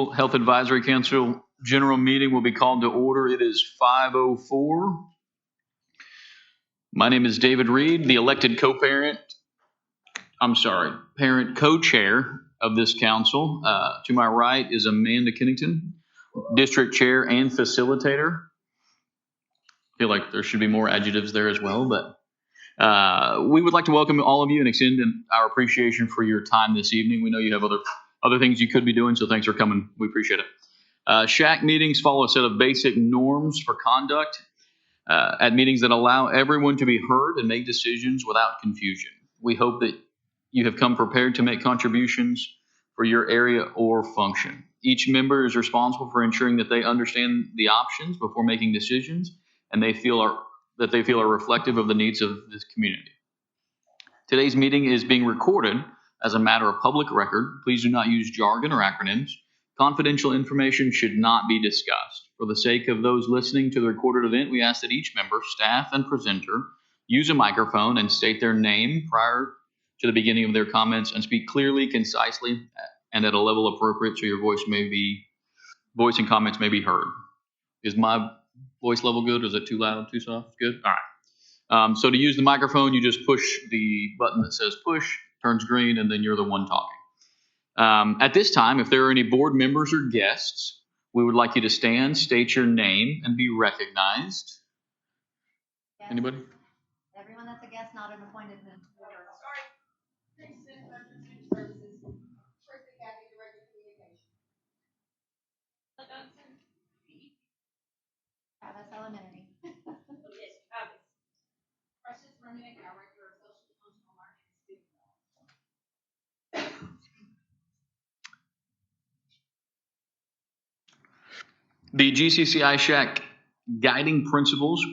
Annual Health Advisory Council General Meeting will be called to order. It is 5:04. My name is David Reed, the elected parent co-chair of this council. To my right is Amanda Kennington, district chair and facilitator. I feel like there should be more adjectives there as well, but we would like to welcome all of you and extend our appreciation for your time this evening. We know you have other things you could be doing, so thanks for coming. We appreciate it. SHAC meetings follow a set of basic norms for conduct at meetings that allow everyone to be heard and make decisions without confusion. We hope that you have come prepared to make contributions for your area or function. Each member is responsible for ensuring that they understand the options before making decisions, and they feel are reflective of the needs of this community. Today's meeting is being recorded as a matter of public record. Please do not use jargon or acronyms. Confidential information should not be discussed. For the sake of those listening to the recorded event, we ask that each member, staff, and presenter use a microphone and state their name prior to the beginning of their comments and speak clearly, concisely, and at a level appropriate so your voice and comments may be heard. Is my voice level good? Is it too loud, too soft? Good? All right. So to use the microphone, you just push the button that says push, turns green, and then you're the one talking. At this time, if there are any board members or guests, we would like you to stand, state your name, and be recognized. Yes. Anybody? Everyone that's a guest, not an appointed member. Sorry. Travis Elementary. Yes, Travis. Precious Remnick, our director of social emotional learning and student development. The GCCI SHAC guiding principles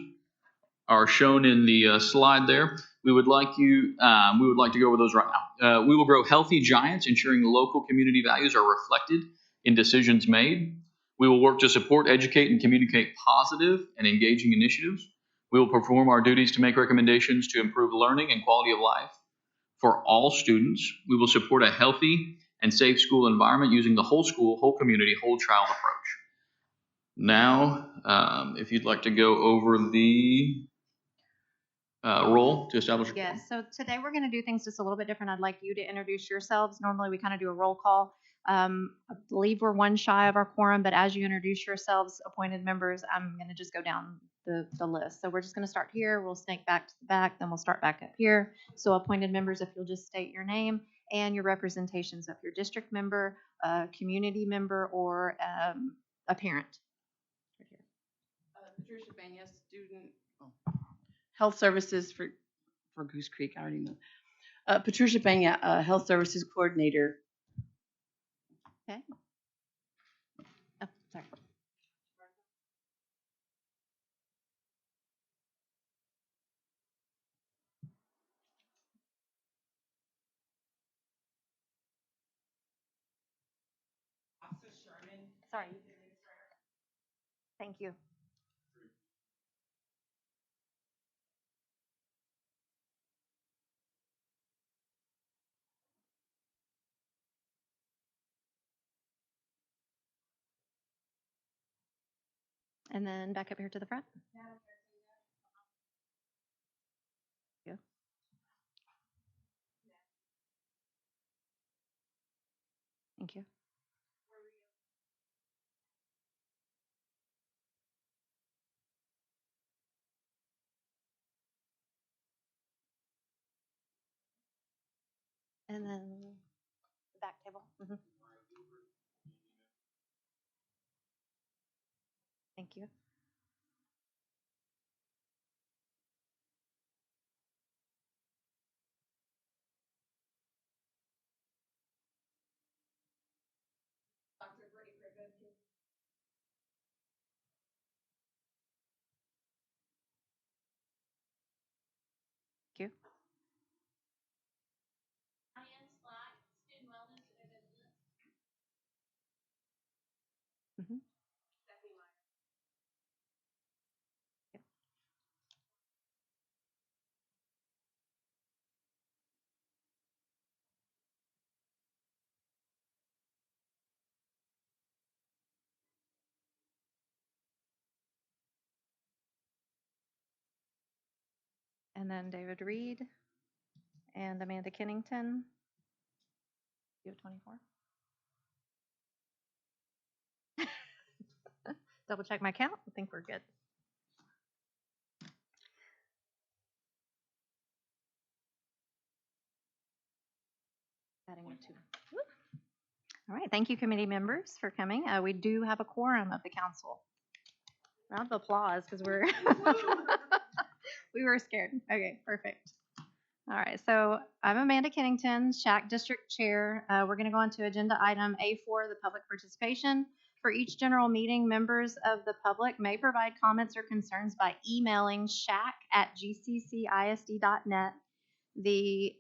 are shown in the slide there. We would like to go over those right now. We will grow healthy giants, ensuring local community values are reflected in decisions made. We will work to support, educate, and communicate positive and engaging initiatives. We will perform our duties to make recommendations to improve learning and quality of life for all students. We will support a healthy and safe school environment using the whole school, whole community, whole child approach. Now, if you'd like to go over the role to establish. Yes, so today we're going to do things just a little bit different. I'd like you to introduce yourselves. Normally we kind of do a roll call. I believe we're one shy of our quorum, but as you introduce yourselves, appointed members, I'm going to just go down the list. So we're just going to start here. We'll snake back to the back, then we'll start back up here. So appointed members, if you'll just state your name and your representations of your district member, community member, or a parent. Right here. Patricia Banya, student health services for Goose Creek. I already know. Patricia Banya, health services coordinator. Okay. Oh, sorry. Sorry. Thank you. And then back up here to the front. Thank you. Thank you. And then the back table. Mm-hmm. Thank you. Thank you. Mm-hmm. And then David Reed and Amanda Kennington. You have 24? Double check my count. I think we're good. Adding a 2. Whoop. All right. Thank you, committee members, for coming. We do have a quorum of the council. Round of applause because we're we were scared. Okay, perfect. All right, so I'm Amanda Kennington, SHAC District Chair. We're going to go on to agenda item A4, the public participation. For each general meeting, members of the public may provide comments or concerns by emailing shac@gccisd.net. The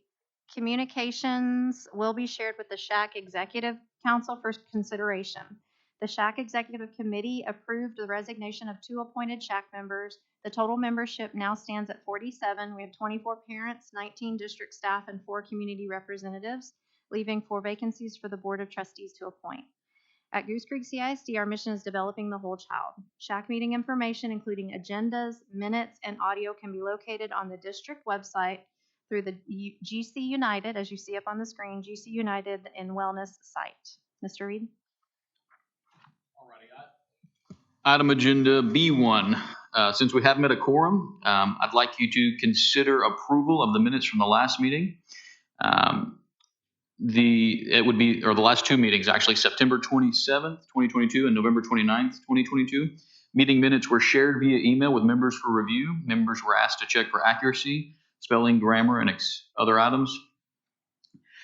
communications will be shared with the SHAC Executive Council for consideration. The SHAC Executive Committee approved the resignation of 2 appointed SHAC members. The total membership now stands at 47. We have 24 parents, 19 district staff, and 4 community representatives, leaving 4 vacancies for the Board of Trustees to appoint. At Goose Creek CISD, our mission is developing the whole child. SHAC meeting information, including agendas, minutes, and audio, can be located on the district website through the GC United, as you see up on the screen, GC United and Wellness site. Mr. Reed? Item agenda B1. Since we have met a quorum, I'd like you to consider approval of the minutes from the last meeting. The last 2 meetings, actually, September 27th, 2022 and November 29th, 2022. Meeting minutes were shared via email with members for review. Members were asked to check for accuracy, spelling, grammar, and other items,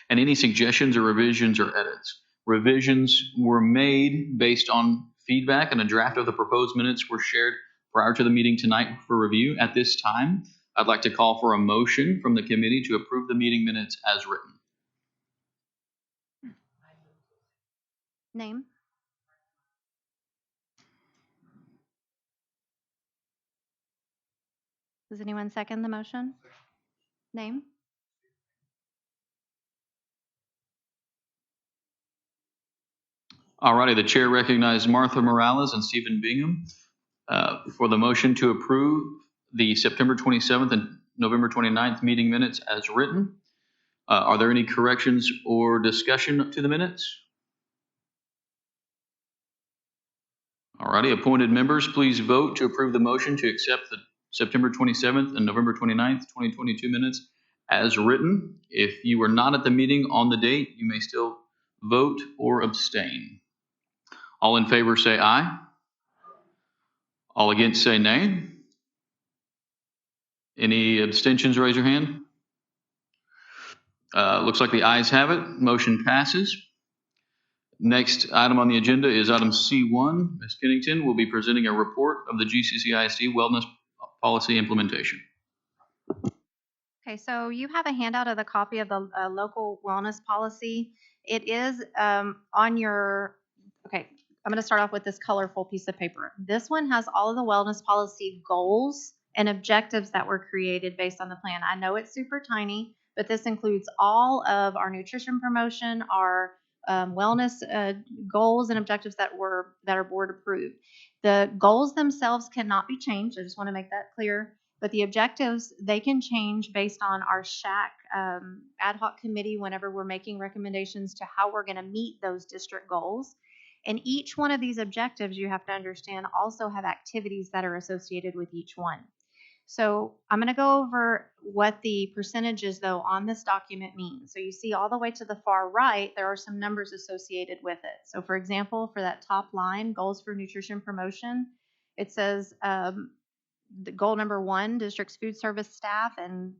and any suggestions or revisions or edits. Revisions were made based on feedback, and a draft of the proposed minutes were shared prior to the meeting tonight for review. At this time, I'd like to call for a motion from the committee to approve the meeting minutes as written. Name? Does anyone second the motion? Name? All righty, the chair recognizes Martha Morales and Stephen Bingham for the motion to approve the September 27th and November 29th meeting minutes as written. Are there any corrections or discussion to the minutes? All righty, appointed members, please vote to approve the motion to accept the September 27th and November 29th, 2022 minutes as written. If you were not at the meeting on the date, you may still vote or abstain. All in favor say aye. All against say nay. Any abstentions, raise your hand. Looks like the ayes have it. Motion passes. Next item on the agenda is item C1. Ms. Kennington will be presenting a report of the GCCISD Wellness Policy Implementation. Okay, so you have a handout of the copy of the local wellness policy. It is on your, okay, I'm going to start off with this colorful piece of paper. This one has all of the wellness policy goals and objectives that were created based on the plan. I know it's super tiny, but this includes all of our nutrition promotion, our wellness goals and objectives that are board approved. The goals themselves cannot be changed. I just want to make that clear. But the objectives, they can change based on our SHAC ad hoc committee whenever we're making recommendations to how we're going to meet those district goals. And each one of these objectives, you have to understand, also have activities that are associated with each one. So I'm going to go over what the percentages, though, on this document mean. So you see all the way to the far right, there are some numbers associated with it. So for example, for that top line, goals for nutrition promotion, it says the goal number 1, district's food service staff and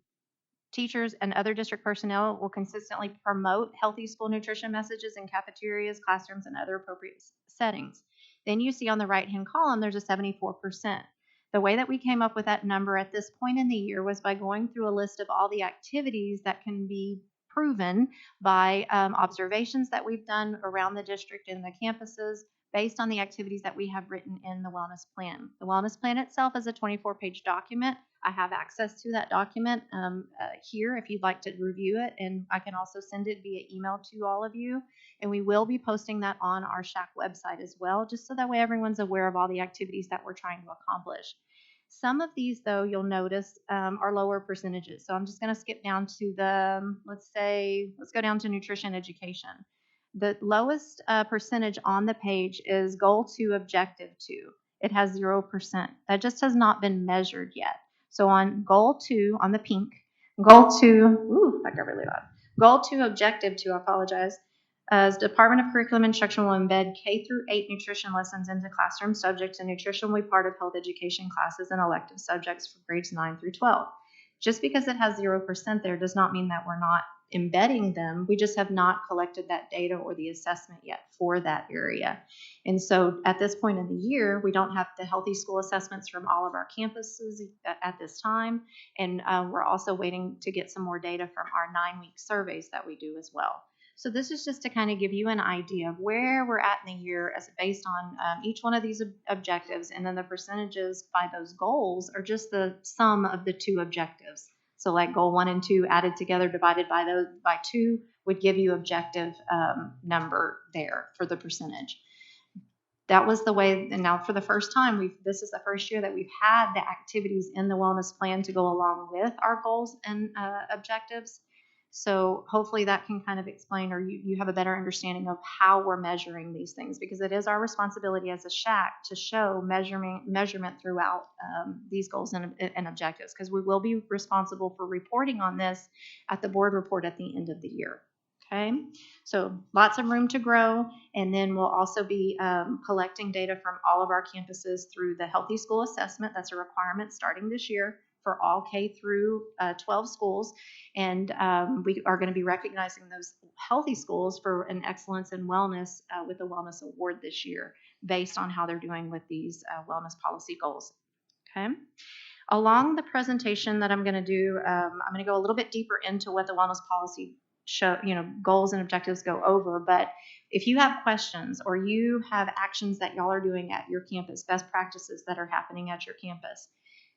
teachers and other district personnel will consistently promote healthy school nutrition messages in cafeterias, classrooms, and other appropriate settings. Then you see on the right-hand column, there's a 74%. The way that we came up with that number at this point in the year was by going through a list of all the activities that can be proven by observations that we've done around the district and the campuses based on the activities that we have written in the wellness plan. The wellness plan itself is a 24-page document. I have access to that document here if you'd like to review it, and I can also send it via email to all of you. And we will be posting that on our SHAC website as well, just so that way everyone's aware of all the activities that we're trying to accomplish. Some of these, though, you'll notice are lower percentages. So I'm just going to skip down to the, let's go down to nutrition education. The lowest percentage on the page is goal 2, objective 2. It has 0%. That just has not been measured yet. So on goal 2, on the pink, goal 2, ooh, that got really loud. Goal 2, objective 2, I apologize. As Department of Curriculum Instruction will embed K through 8 nutrition lessons into classroom subjects, and nutrition will be part of health education classes and elective subjects for grades 9 through 12. Just because it has 0% there does not mean that we're not embedding them. We just have not collected that data or the assessment yet for that area. And so at this point in the year, we don't have the healthy school assessments from all of our campuses at this time. And we're also waiting to get some more data from our 9-week surveys that we do as well. So this is just to kind of give you an idea of where we're at in the year as based on each one of these objectives, and then the percentages by those goals are just the sum of the 2 objectives. So like goal 1 and 2 added together divided by 2 would give you objective number there for the percentage. That was the way, and now for the first time, this is the first year that we've had the activities in the wellness plan to go along with our goals and objectives. So hopefully that can kind of explain, or you have a better understanding of how we're measuring these things, because it is our responsibility as a SHAC to show measurement throughout these goals and objectives, because we will be responsible for reporting on this at the board report at the end of the year. Okay, so lots of room to grow, and then we'll also be collecting data from all of our campuses through the Healthy School Assessment. That's a requirement starting this year for all K through 12 schools, and we are going to be recognizing those healthy schools for an excellence in wellness with a wellness award this year based on how they're doing with these wellness policy goals. Okay. Along the presentation that I'm going to do, I'm going to go a little bit deeper into what the wellness policy goals and objectives go over. But if you have questions or you have actions that y'all are doing at your campus, best practices that are happening at your campus,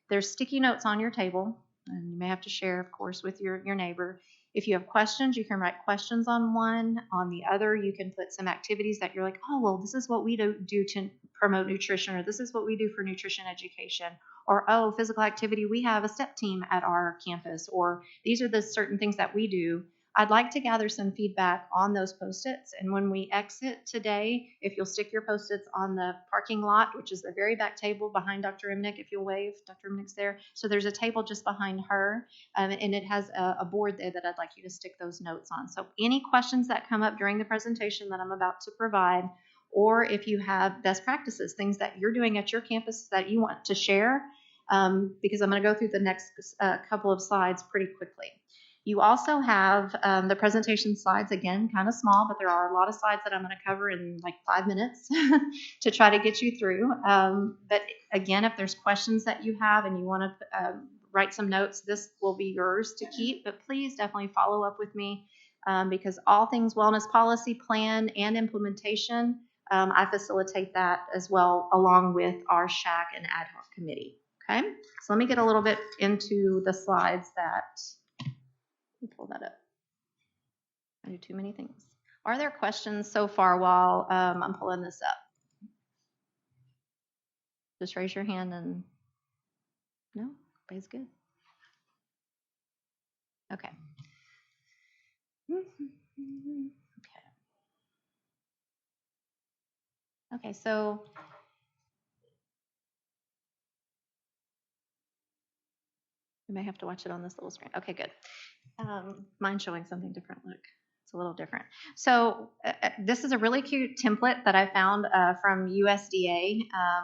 there's sticky notes on your table, and you may have to share, of course, with your neighbor. If you have questions, you can write questions on one. On the other, you can put some activities that you're like, oh, well, this is what we do to promote nutrition, or this is what we do for nutrition education, or, oh, physical activity, we have a step team at our campus, or these are the certain things that we do. I'd like to gather some feedback on those Post-its, and when we exit today, if you'll stick your Post-its on the parking lot, which is the very back table behind Dr. Imnick, if you'll wave, Dr. Imnick's there. So there's a table just behind her, and it has a board there that I'd like you to stick those notes on. So any questions that come up during the presentation that I'm about to provide, or if you have best practices, things that you're doing at your campus that you want to share, because I'm going to go through the next couple of slides pretty quickly. You also have the presentation slides, again, kind of small, but there are a lot of slides that I'm going to cover in like 5 minutes to try to get you through. But again, if there's questions that you have and you want to write some notes, this will be yours to keep, but please definitely follow up with me because all things wellness policy plan and implementation, I facilitate that as well along with our SHAC and ad hoc committee. Okay, so let me get a little bit into the slides that... Pull that up. I do too many things. Are there questions so far while I'm pulling this up? Just raise your hand and no, everybody's good. Okay. Okay, so you may have to watch it on this little screen. Okay, good. Mine's showing something different. Look, it's a little different. So this is a really cute template that I found from USDA,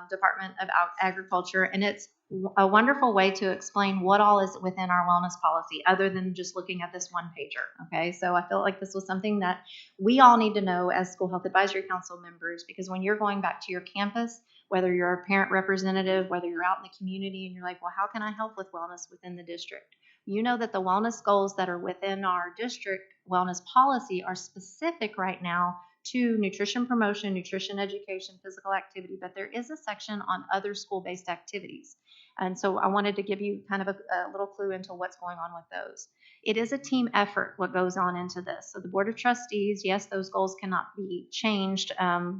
Department of Agriculture, and it's a wonderful way to explain what all is within our wellness policy other than just looking at this one pager. Okay, so I felt like this was something that we all need to know as School Health Advisory Council members, because when you're going back to your campus, whether you're a parent representative, whether you're out in the community and you're like, well, how can I help with wellness within the district? You know that the wellness goals that are within our district wellness policy are specific right now to nutrition promotion, nutrition education, physical activity, but there is a section on other school-based activities. And so I wanted to give you kind of a little clue into what's going on with those. It is a team effort what goes on into this. So the Board of Trustees, yes, those goals cannot be changed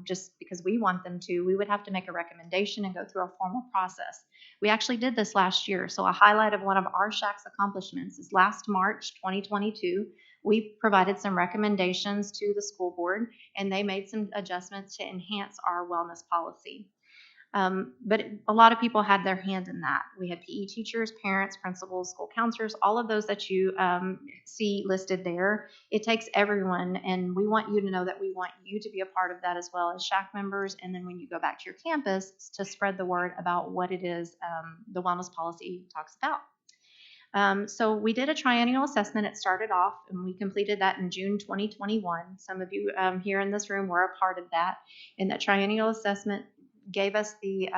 just because we want them to. We would have to make a recommendation and go through a formal process. We actually did this last year. So a highlight of one of our SHAC's accomplishments is last March 2022, we provided some recommendations to the school board, and they made some adjustments to enhance our wellness policy. But a lot of people had their hand in that. We had PE teachers, parents, principals, school counselors, all of those that you see listed there. It takes everyone, and we want you to know that we want you to be a part of that as well as SHAC members. And then when you go back to your campus, to spread the word about what it is the wellness policy talks about. So we did a triennial assessment. It started off, and we completed that in June 2021. Some of you here in this room were a part of that. And that triennial assessment gave us the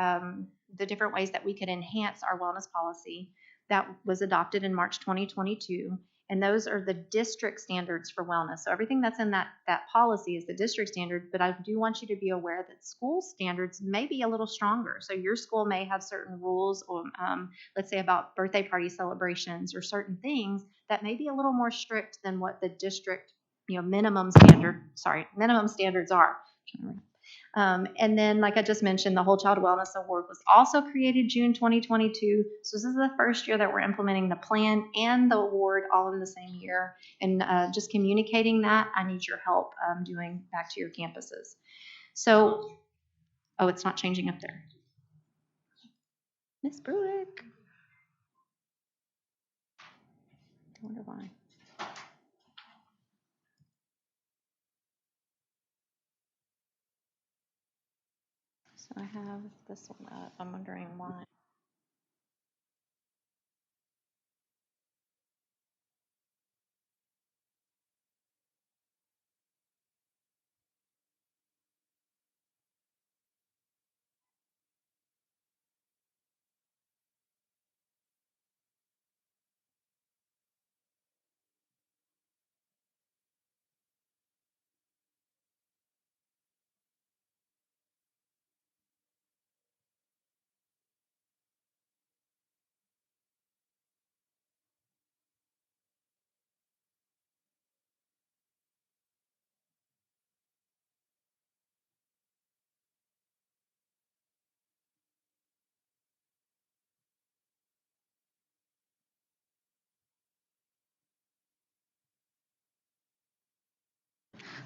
different ways that we could enhance our wellness policy. That was adopted in March 2022. And those are the district standards for wellness. So everything that's in that policy is the district standard, but I do want you to be aware that school standards may be a little stronger. So your school may have certain rules, or let's say about birthday party celebrations or certain things that may be a little more strict than what the district, minimum standards are. And then, like I just mentioned, the Whole Child Wellness Award was also created June 2022. So this is the first year that we're implementing the plan and the award all in the same year. And just communicating that, I need your help doing back to your campuses. So, oh, it's not changing up there. Miss Bruick. I wonder why. So I have this one up. I'm wondering why.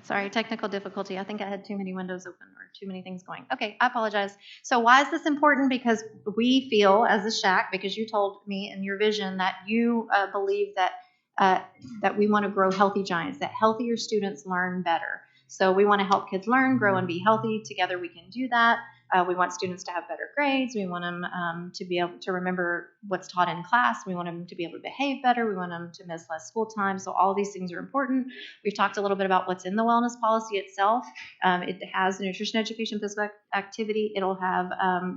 Sorry, technical difficulty. I think I had too many windows open or too many things going. Okay, I apologize. So why is this important? Because we feel as a SHAC, because you told me in your vision that you believe that we want to grow healthy giants, that healthier students learn better. So we want to help kids learn, grow, and be healthy. Together we can do that. We want students to have better grades. We want them to be able to remember what's taught in class. We want them to be able to behave better. We want them to miss less school time. So all of these things are important. We've talked a little bit about what's in the wellness policy itself. It has nutrition education, physical activity. It'll have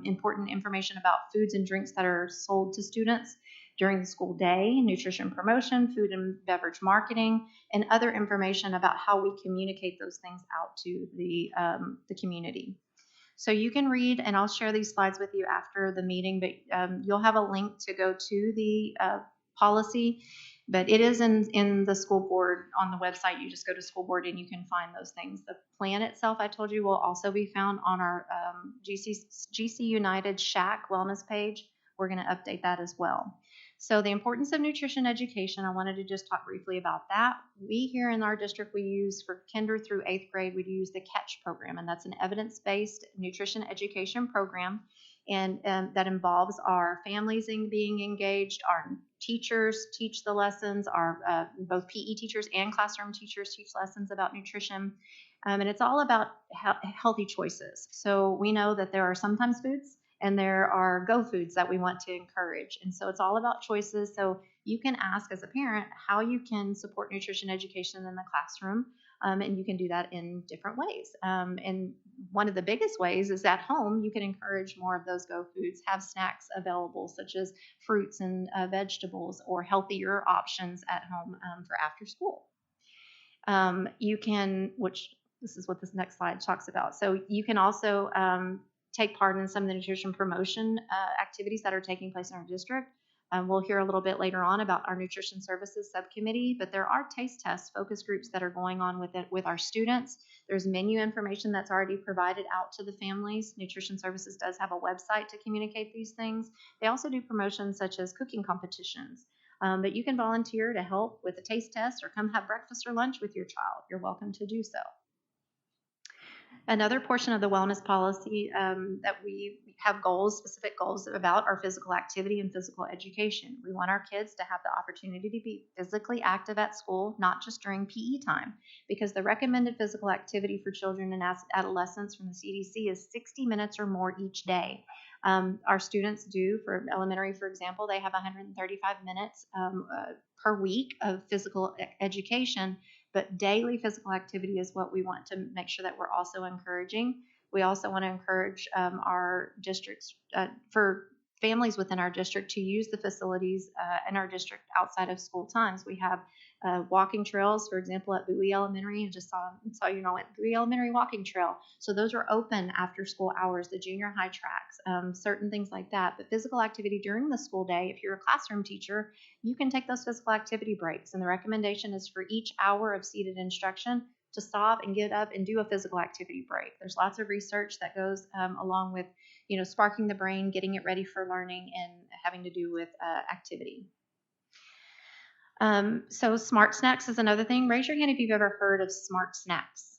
important information about foods and drinks that are sold to students during the school day, nutrition promotion, food and beverage marketing, and other information about how we communicate those things out to the community. So you can read, and I'll share these slides with you after the meeting, but you'll have a link to go to the policy, but it is in the school board on the website. You just go to school board and you can find those things. The plan itself, I told you, will also be found on our GC United SHAC wellness page. We're going to update that as well. So the importance of nutrition education, I wanted to just talk briefly about that. We here in our district, we use for kinder through 8th grade, we use the CATCH program, and that's an evidence-based nutrition education program. And that involves our families being engaged, our teachers teach the lessons, our both PE teachers and classroom teachers teach lessons about nutrition. And it's all about healthy choices. So we know that there are sometimes foods and there are go foods that we want to encourage. And so it's all about choices. So you can ask as a parent how you can support nutrition education in the classroom. And you can do that in different ways. And one of the biggest ways is at home, you can encourage more of those go foods, have snacks available such as fruits and vegetables or healthier options at home for after school. You can, which this is what this next slide talks about. So you can also take part in some of the nutrition promotion activities that are taking place in our district. We'll hear a little bit later on about our nutrition services subcommittee, but there are taste tests, focus groups that are going on with our students. There's menu information that's already provided out to the families. Nutrition services does have a website to communicate these things. They also do promotions such as cooking competitions. But you can volunteer to help with a taste test or come have breakfast or lunch with your child. You're welcome to do so. Another portion of the wellness policy that we have goals, specific goals about our physical activity and physical education. We want our kids to have the opportunity to be physically active at school, not just during PE time, because the recommended physical activity for children and adolescents from the CDC is 60 minutes or more each day. Our students do, for elementary, for example, they have 135 minutes per week of physical education, but daily physical activity is what we want to make sure that we're also encouraging. We also want to encourage our districts, for families within our district, to use the facilities in our district outside of school times. We have walking trails, for example, at Bowie Elementary. I just saw at Bowie Elementary walking trail. So those are open after school hours, the junior high tracks, certain things like that. But physical activity during the school day, if you're a classroom teacher, you can take those physical activity breaks. And the recommendation is for each hour of seated instruction to stop and get up and do a physical activity break. There's lots of research that goes along with, sparking the brain, getting it ready for learning, and having to do with activity. So smart snacks is another thing. Raise your hand if you've ever heard of smart snacks.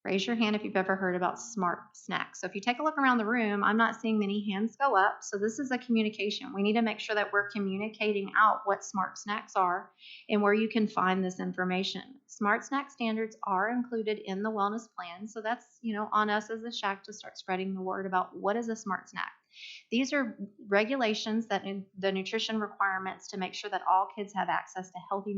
Raise your hand if you've ever heard about smart snacks. So if you take a look around the room, I'm not seeing many hands go up. So this is a communication. We need to make sure that we're communicating out what smart snacks are and where you can find this information. Smart snack standards are included in the wellness plan. So that's, on us as a SHAC to start spreading the word about what is a smart snack. These are regulations that in the nutrition requirements to make sure that all kids have access to healthy,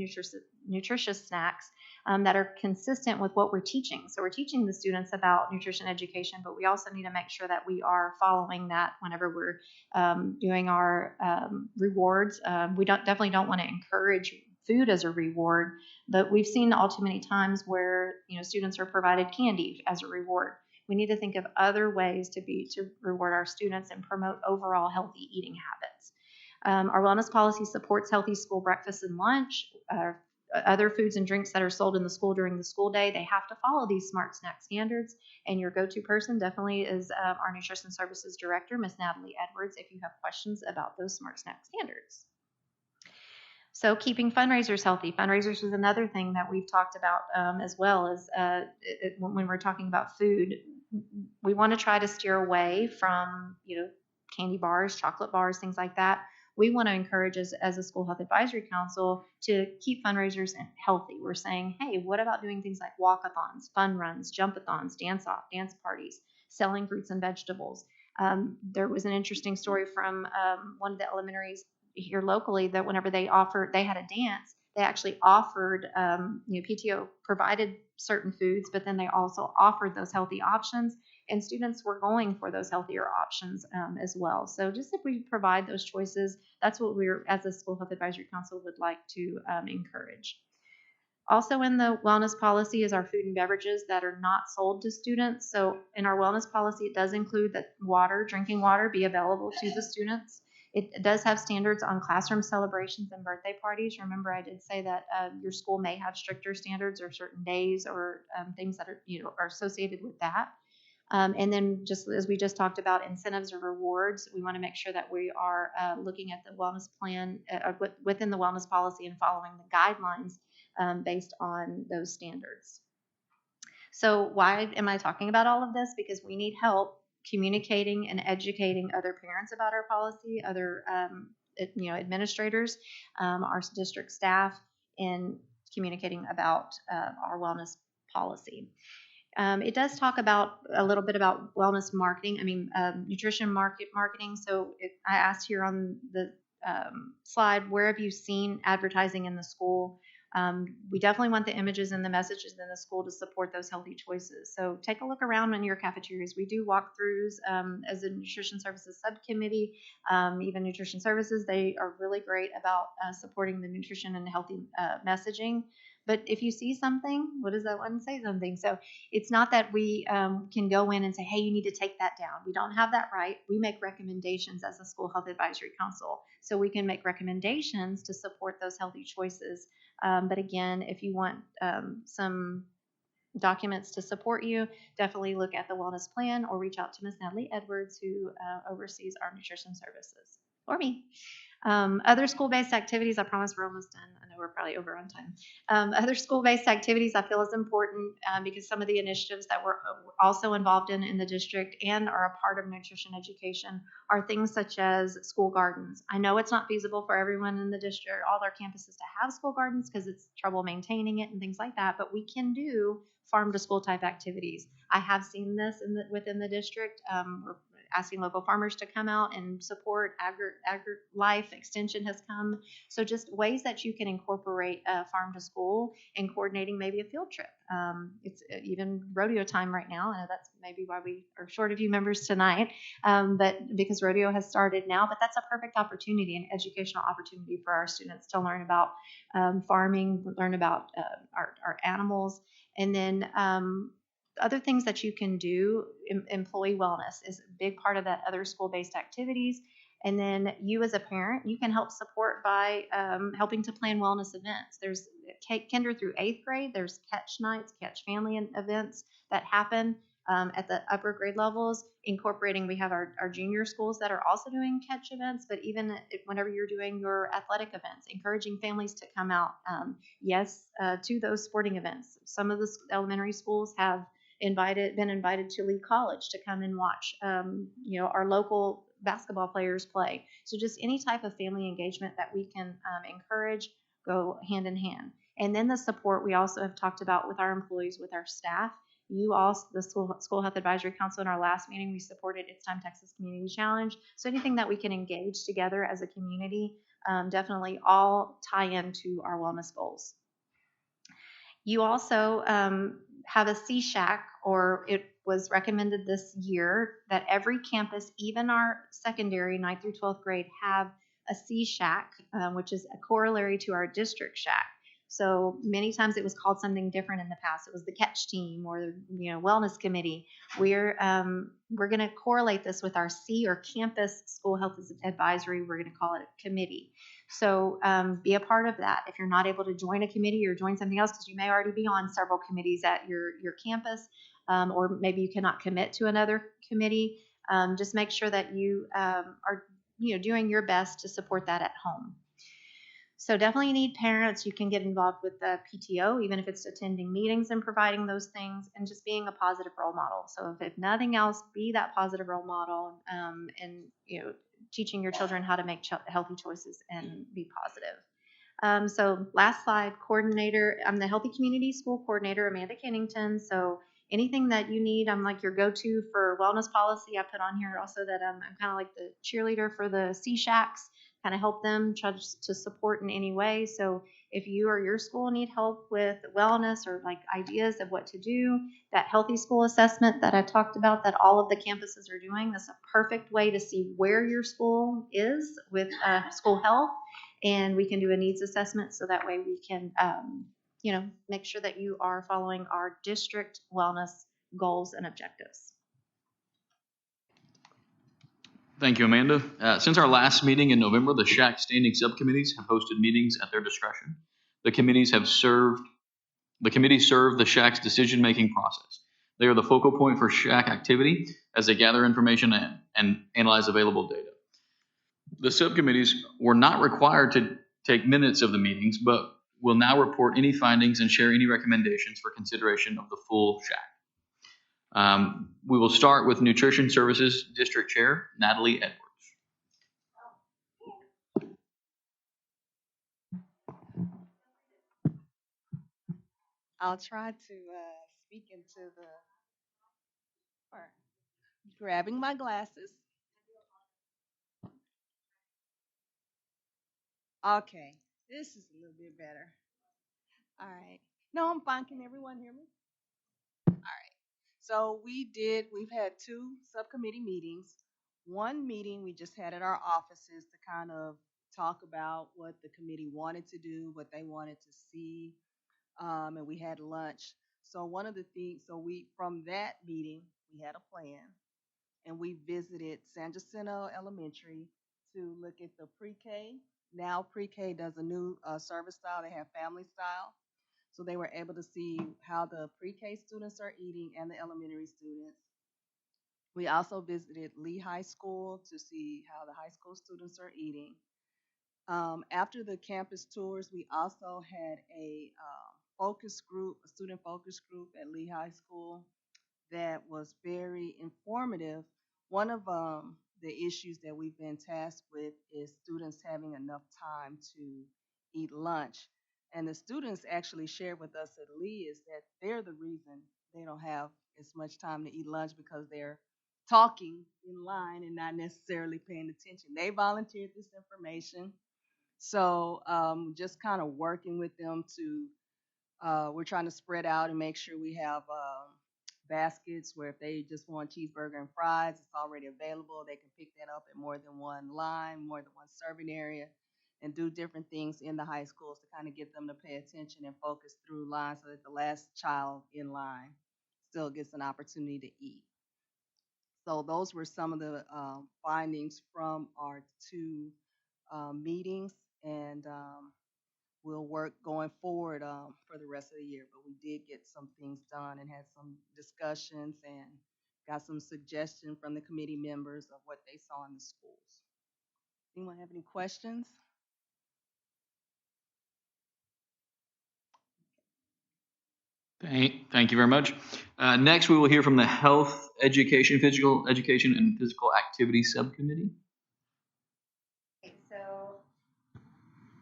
nutritious snacks that are consistent with what we're teaching. So we're teaching the students about nutrition education, but we also need to make sure that we are following that whenever we're doing our rewards. We definitely don't want to encourage food as a reward, but we've seen all too many times where students are provided candy as a reward. We need to think of other ways to reward our students and promote overall healthy eating habits. Our wellness policy supports healthy school breakfast and lunch. Other foods and drinks that are sold in the school during the school day, they have to follow these smart snack standards. And your go-to person definitely is our nutrition services director, Miss Natalie Edwards, if you have questions about those smart snack standards. So keeping fundraisers healthy. Fundraisers is another thing that we've talked about as well as when we're talking about food. We want to try to steer away from, candy bars, chocolate bars, things like that. We want to encourage as a school health advisory council to keep fundraisers healthy. We're saying, hey, what about doing things like walkathons, fun runs, jumpathons, dance parties, selling fruits and vegetables. There was an interesting story from one of the elementaries here locally that whenever they had a dance, they actually offered, PTO provided certain foods, but then they also offered those healthy options, and students were going for those healthier options as well. So just if we provide those choices, that's what we're, as a school health advisory council, would like to encourage. Also in the wellness policy is our food and beverages that are not sold to students. So in our wellness policy, it does include that drinking water be available to the students. It does have standards on classroom celebrations and birthday parties. Remember, I did say that your school may have stricter standards or certain days or things that are associated with that. And then just as we just talked about incentives or rewards, we want to make sure that we are looking at the wellness plan within the wellness policy and following the guidelines based on those standards. So why am I talking about all of this? Because we need help communicating and educating other parents about our policy, other administrators, our district staff, in communicating about our wellness policy. It does talk about a little bit about wellness marketing. Nutrition marketing. So I asked here on the slide, where have you seen advertising in the school? We definitely want the images and the messages in the school to support those healthy choices. So take a look around in your cafeterias. We do walkthroughs as a nutrition services subcommittee, even nutrition services. They are really great about supporting the nutrition and healthy messaging. But if you see something, what does that one say something? So it's not that we can go in and say, hey, you need to take that down. We don't have that right. We make recommendations as a school health advisory council. So we can make recommendations to support those healthy choices. But again, if you want some documents to support you, definitely look at the wellness plan or reach out to Ms. Natalie Edwards, who oversees our nutrition services, or me. Other school-based activities, I promise we're almost done. I know we're probably over on time. Other school-based activities I feel is important because some of the initiatives that we're also involved in the district and are a part of nutrition education are things such as school gardens. I know it's not feasible for everyone in the district, all our campuses, to have school gardens because it's trouble maintaining it and things like that, but we can do farm to school type activities. I have seen this within the district. We're asking local farmers to come out and support. Life Extension has come. So just ways that you can incorporate farm to school and coordinating maybe a field trip. It's even rodeo time right now. I know that's maybe why we are short a few members tonight, but because rodeo has started now. But that's a perfect opportunity, an educational opportunity for our students to learn about farming, learn about our animals, and then other things that you can do. Employee wellness is a big part of that, other school-based activities. And then you as a parent, you can help support by helping to plan wellness events. There's kinder through 8th grade, there's catch nights, catch family events that happen at the upper grade levels, incorporating, we have our junior schools that are also doing catch events, but even whenever you're doing your athletic events, encouraging families to come out, to those sporting events. Some of the elementary schools have been invited to Lee College to come and watch, our local basketball players play. So just any type of family engagement that we can encourage go hand in hand. And then the support we also have talked about with our employees, with our staff. You also, the School Health Advisory Council, in our last meeting, we supported It's Time Texas Community Challenge. So anything that we can engage together as a community, definitely all tie into our wellness goals. You also have a SHAC, or it was recommended this year that every campus, even our secondary 9th through 12th grade, have a SHAC, which is a corollary to our district SHAC. So many times it was called something different in the past. It was the catch team or the wellness committee. We're going to correlate this with our C, or campus school health advisory. We're going to call it a committee. So be a part of that. If you're not able to join a committee or join something else, because you may already be on several committees at your campus, or maybe you cannot commit to another committee, just make sure that you are doing your best to support that at home. So definitely need parents. You can get involved with the PTO, even if it's attending meetings and providing those things, and just being a positive role model. So if nothing else, be that positive role model, and teaching your children how to make healthy choices and be positive. So last slide, coordinator. I'm the Healthy Community School Coordinator, Amanda Kennington. So anything that you need, I'm like your go-to for wellness policy. I put on here also that I'm kind of like the cheerleader for the SHACs, kind of help them, try to support in any way. So if you or your school need help with wellness or like ideas of what to do, that healthy school assessment that I talked about that all of the campuses are doing, that's a perfect way to see where your school is with school health. And we can do a needs assessment, so that way we can make sure that you are following our district wellness goals and objectives. Thank you, Amanda. Since our last meeting in November, the SHAC standing subcommittees have hosted meetings at their discretion. The committees serve the SHAC's decision-making process. They are the focal point for SHAC activity as they gather information and analyze available data. The subcommittees were not required to take minutes of the meetings, but will now report any findings and share any recommendations for consideration of the full SHAC. We will start with Nutrition Services District Chair, Natalie Edwards. I'll try to speak into or grabbing my glasses. Okay, this is a little bit better. All right. No, I'm fine. Can everyone hear me? All right. So we've had two subcommittee meetings. One meeting we just had at our offices to kind of talk about what the committee wanted to do, what they wanted to see and we had lunch. So one of the things, from that meeting, we had a plan, and we visited San Jacinto Elementary to look at the pre-K. Now pre-K does a new service style. They have family style. So they were able to see how the pre-K students are eating and the elementary students. We also visited Lee High School to see how the high school students are eating. After the campus tours, we also had a focus group, a student focus group at Lee High School that was very informative. One of the issues that we've been tasked with is students having enough time to eat lunch. And the students actually shared with us at Lee is that they're the reason they don't have as much time to eat lunch because they're talking in line and not necessarily paying attention. They volunteered this information. So just kind of working with them to we're trying to spread out and make sure we have baskets where if they just want cheeseburger and fries, it's already available. They can pick that up at more than one line, more than one serving area, and do different things in the high schools to kind of get them to pay attention and focus through line so that the last child in line still gets an opportunity to eat. So those were some of the findings from our two meetings, and we'll work going forward for the rest of the year. But we did get some things done and had some discussions and got some suggestions from the committee members of what they saw in the schools. Anyone have any questions? Thank you very much. Next, we will hear from the Health Education, Physical Education, and Physical Activity Subcommittee. Okay, so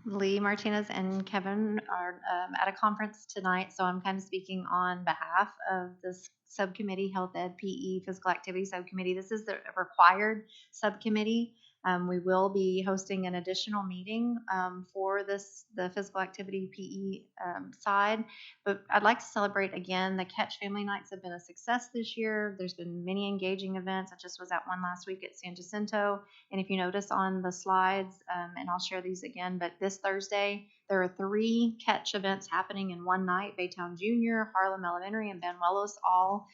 Lee Martinez and Kevin are at a conference tonight, so I'm kind of speaking on behalf of this subcommittee, Health Ed, PE, Physical Activity Subcommittee. This is the required subcommittee. We will be hosting an additional meeting for the physical activity PE side, but I'd like to celebrate again. The Catch Family Nights have been a success this year. There's been many engaging events. I just was at one last week at San Jacinto, and if you notice on the slides, and I'll share these again, but this Thursday, there are 3 catch events happening in one night: Baytown Junior, Harlem Elementary, and Banuelos all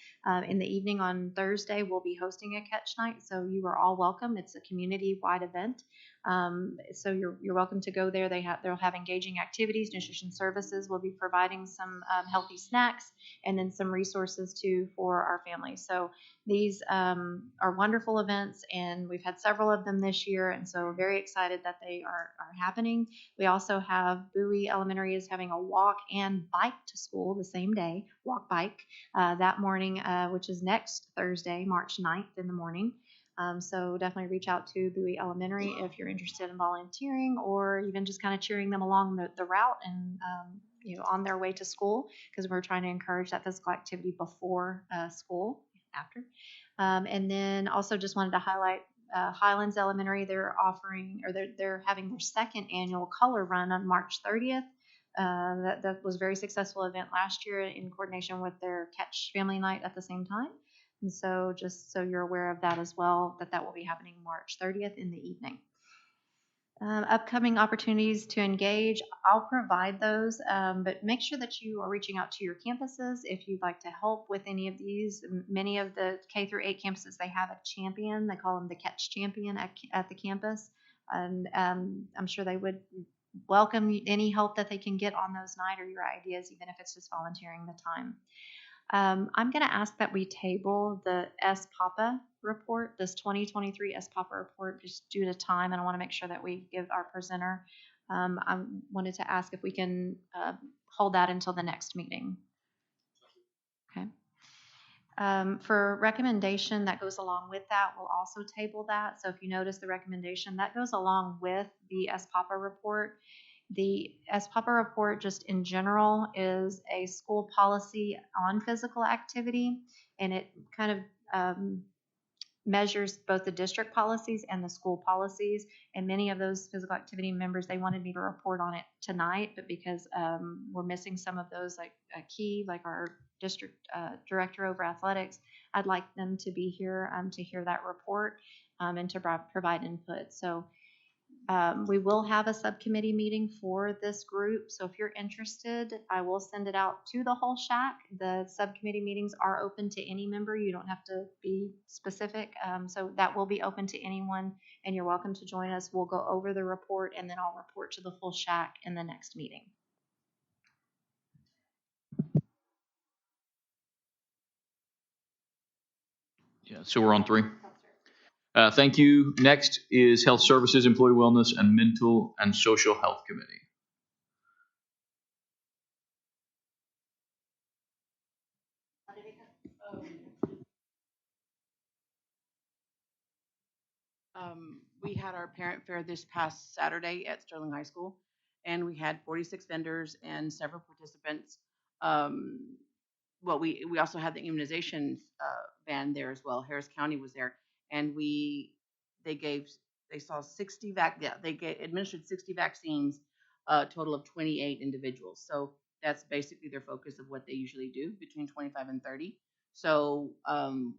in the evening on Thursday. We'll be hosting a catch night, so you are all welcome. It's a community-wide event, so you're welcome to go there. They'll have engaging activities. Nutrition Services will be providing some healthy snacks and then some resources too for our families. So these are wonderful events, and we've had several of them this year, and so we're very excited that they are happening. We also have Bowie Elementary is having a walk and bike to school the same day, walk bike, that morning, which is next Thursday, March 9th in the morning. So definitely reach out to Bowie Elementary if you're interested in volunteering or even just kind of cheering them along the route and on their way to school, because we're trying to encourage that physical activity before school, after. And then also just wanted to highlight Highlands Elementary. They're offering, or they're having their second annual color run on March 30th. That was a very successful event last year in coordination with their Catch Family Night at the same time. And so just so you're aware of that as well, that will be happening March 30th in the evening. Upcoming opportunities to engage, I'll provide those, but make sure that you are reaching out to your campuses if you'd like to help with any of these. Many of the K through 8 campuses, they have a champion. They call them the Catch Champion at the campus. And I'm sure they would welcome any help that they can get on those nights or your ideas, even if it's just volunteering the time. I'm going to ask that we table the SPAPA report, this 2023 SPAPA report, just due to time, and I want to make sure that we give our presenter. I wanted to ask if we can hold that until the next meeting. Okay. For recommendation that goes along with that, we'll also table that. So if you notice the recommendation, that goes along with the SPAPA report. The SPAPA report, just in general, is a school policy on physical activity, and it kind of measures both the district policies and the school policies. And many of those physical activity members, they wanted me to report on it tonight, but because we're missing some of those, like key, like our district director over athletics, I'd like them to be here to hear that report and to provide input. So We will have a subcommittee meeting for this group, so if you're interested, I will send it out to the whole SHAC. The subcommittee meetings are open to any member. You don't have to be specific. So that will be open to anyone, and you're welcome to join us. We'll go over the report, and then I'll report to the full SHAC in the next meeting. Yeah, so we're on 3. Thank you. Next is Health Services, Employee Wellness, and Mental and Social Health Committee. We had our parent fair this past Saturday at Sterling High School, and we had 46 vendors and several participants. Well, we also had the immunization van there as well. Harris County was there, and they gave they saw 60 administered 60 vaccines, a total of 28 individuals. So that's basically their focus of what they usually do, between 25 and 30. So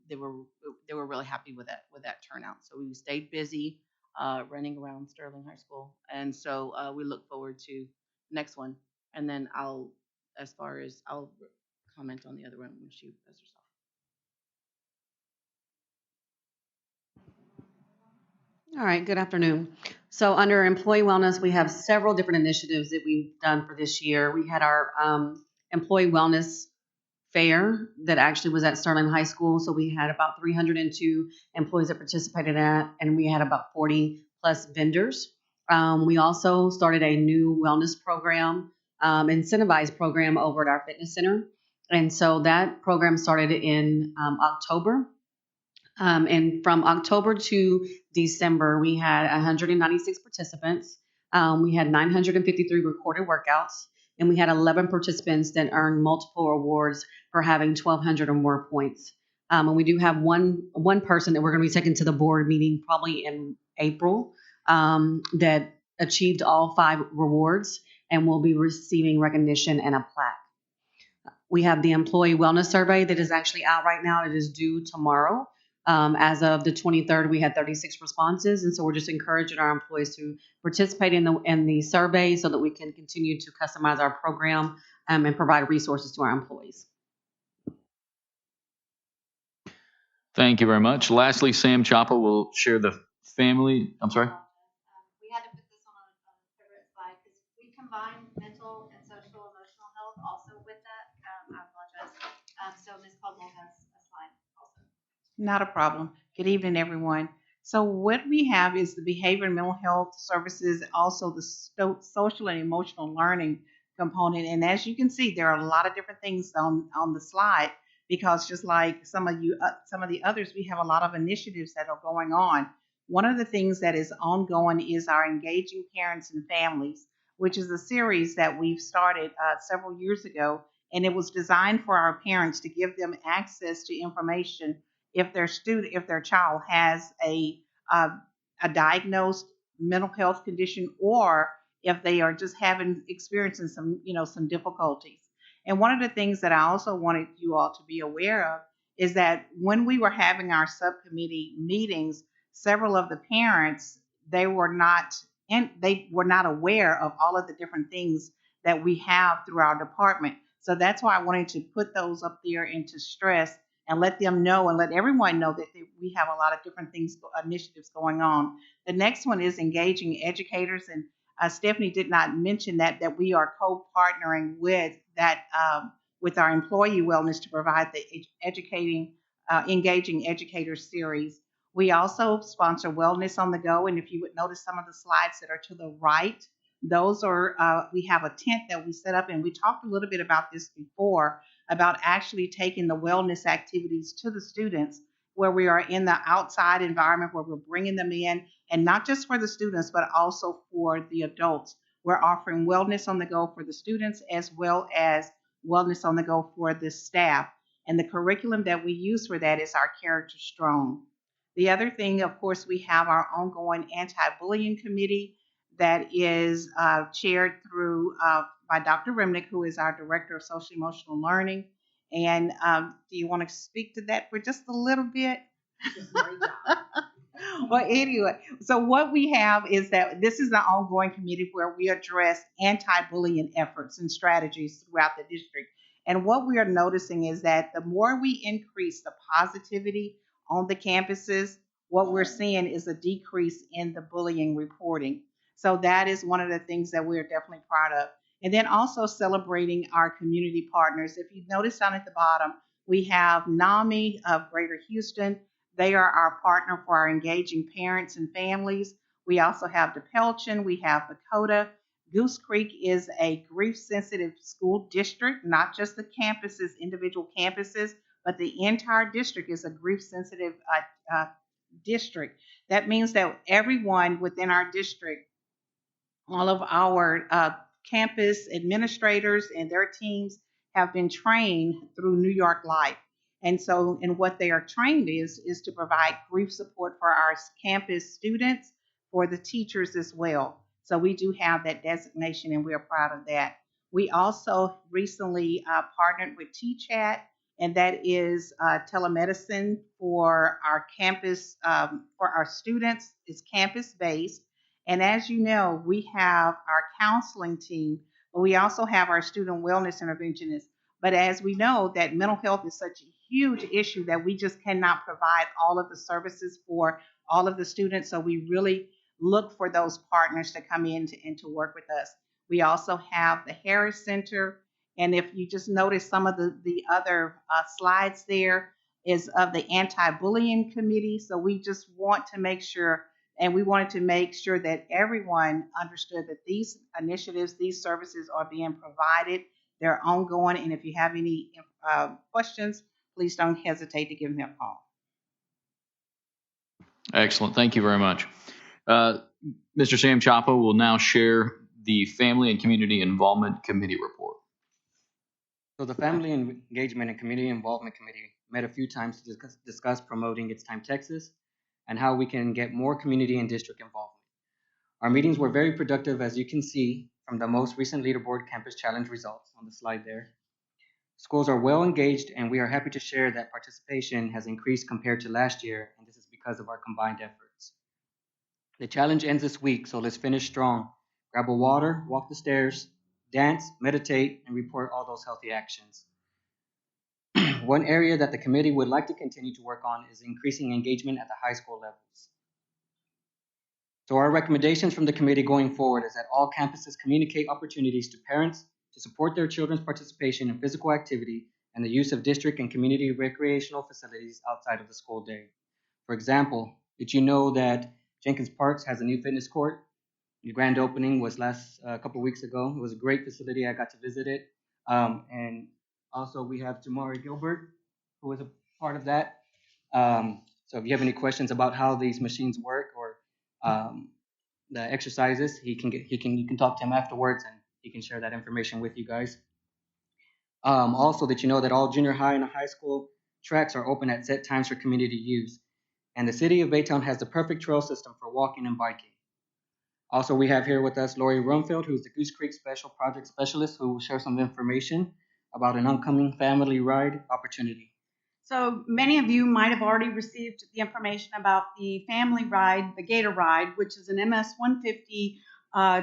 they were really happy with that turnout. So we stayed busy running around Sterling High School, and so we look forward to the next one. And then I'll comment on the other one when she does herself. All right, good afternoon. So under employee wellness, we have several different initiatives that we've done for this year. We had our employee wellness fair that actually was at Sterling High School. So we had about 302 employees that participated in that, and we had about 40 plus vendors. We also started a new wellness program, incentivized program over at our fitness center. And so that program started in October. And from October to December, we had 196 participants. We had 953 recorded workouts, and we had 11 participants that earned multiple awards for having 1,200 or more points. And we do have one person that we're going to be taking to the board meeting probably in April that achieved all 5 rewards and will be receiving recognition and a plaque. We have the employee wellness survey that is actually out right now. It is due tomorrow. As of the 23rd, we had 36 responses, and so we're just encouraging our employees to participate in the survey so that we can continue to customize our program and provide resources to our employees. Thank you very much. Lastly, Sam Chapa will share the family. I'm sorry. We had to put this on a separate slide because we combined mental and social emotional health also with that. I apologize. So Ms. Caldwell has a slide also. Not a problem. Good evening, everyone. So what we have is the behavior and mental health services, also the social and emotional learning component. And as you can see, there are a lot of different things on the slide, because just like some of the others, we have a lot of initiatives that are going on. One of the things that is ongoing is our Engaging Parents and Families, which is a series that we've started several years ago. And it was designed for our parents to give them access to information if their child has a diagnosed mental health condition, or if they are just experiencing some difficulties. And one of the things that I also wanted you all to be aware of is that when we were having our subcommittee meetings, several of the parents, they were not aware of all of the different things that we have through our department. So that's why I wanted to put those up there into stress and let them know and let everyone know that we have a lot of different initiatives going on. The next one is engaging educators, and Stephanie did not mention that we are co-partnering with with our employee wellness to provide the engaging educators series. We also sponsor Wellness on the Go, and if you would notice some of the slides that are to the right, those are we have a tent that we set up, and we talked a little bit about this before, about actually taking the wellness activities to the students, where we are in the outside environment, where we're bringing them in, and not just for the students, but also for the adults. We're offering Wellness on the Go for the students, as well as Wellness on the Go for the staff. And the curriculum that we use for that is our Character Strong. The other thing, of course, we have our ongoing anti-bullying committee that is chaired through by Dr. Remnick, who is our Director of Social Emotional Learning. And do you want to speak to that for just a little bit? Well, anyway, so what we have is that this is an ongoing committee where we address anti-bullying efforts and strategies throughout the district. And what we are noticing is that the more we increase the positivity on the campuses, what we're seeing is a decrease in the bullying reporting. So that is one of the things that we're definitely proud of. And then also celebrating our community partners. If you notice down at the bottom, we have NAMI of Greater Houston. They are our partner for our engaging parents and families. We also have DePelchin, we have Dakota. Goose Creek is a grief sensitive school district, not just the campuses, individual campuses, but the entire district is a grief sensitive district. That means that everyone within our district, all of our campus administrators and their teams have been trained through New York Life. And so, and what they are trained is to provide grief support for our campus students, for the teachers as well. So we do have that designation and we are proud of that. We also recently partnered with TChat, and that is telemedicine for our campus, for our students. It's campus based, and as you know, we have our counseling team, but we also have our student wellness interventionists. But as we know, that mental health is such a huge issue that we just cannot provide all of the services for all of the students. So we really look for those partners to come in and to work with us. We also have the Harris Center. And if you just notice some of the other slides there is of the anti-bullying committee. So we just want to make sure, and we wanted to make sure that everyone understood that these initiatives, these services are being provided. They're ongoing. And if you have any questions, please don't hesitate to give me a call. Excellent. Thank you very much. Mr. Sam Chapo will now share the Family and Community Involvement Committee report. So the Family Engagement and Community Involvement Committee met a few times to discuss promoting It's Time Texas and how we can get more community and district involvement. Our meetings were very productive, as you can see from the most recent Leaderboard Campus Challenge results on the slide there. Schools are well engaged, and we are happy to share that participation has increased compared to last year, and this is because of our combined efforts. The challenge ends this week, so let's finish strong. Grab a water, walk the stairs, dance, meditate, and report all those healthy actions. One area that the committee would like to continue to work on is increasing engagement at the high school levels. So our recommendations from the committee going forward is that all campuses communicate opportunities to parents to support their children's participation in physical activity and the use of district and community recreational facilities outside of the school day. For example, did you know that Jenkins Parks has a new fitness court? The grand opening was a couple weeks ago. It was a great facility. I got to visit it. And also we have Jamari Gilbert, who was a part of that. So if you have any questions about how these machines work or the exercises, you can talk to him afterwards, and he can share that information with you guys. Also, did you know that all junior high and high school tracks are open at set times for community use, and the city of Baytown has the perfect trail system for walking and biking. Also, we have here with us Lori Rumfield, who's the Goose Creek Special Project Specialist, who will share some information about an upcoming family ride opportunity. So many of you might have already received the information about the family ride, the Gator Ride, which is an MS 150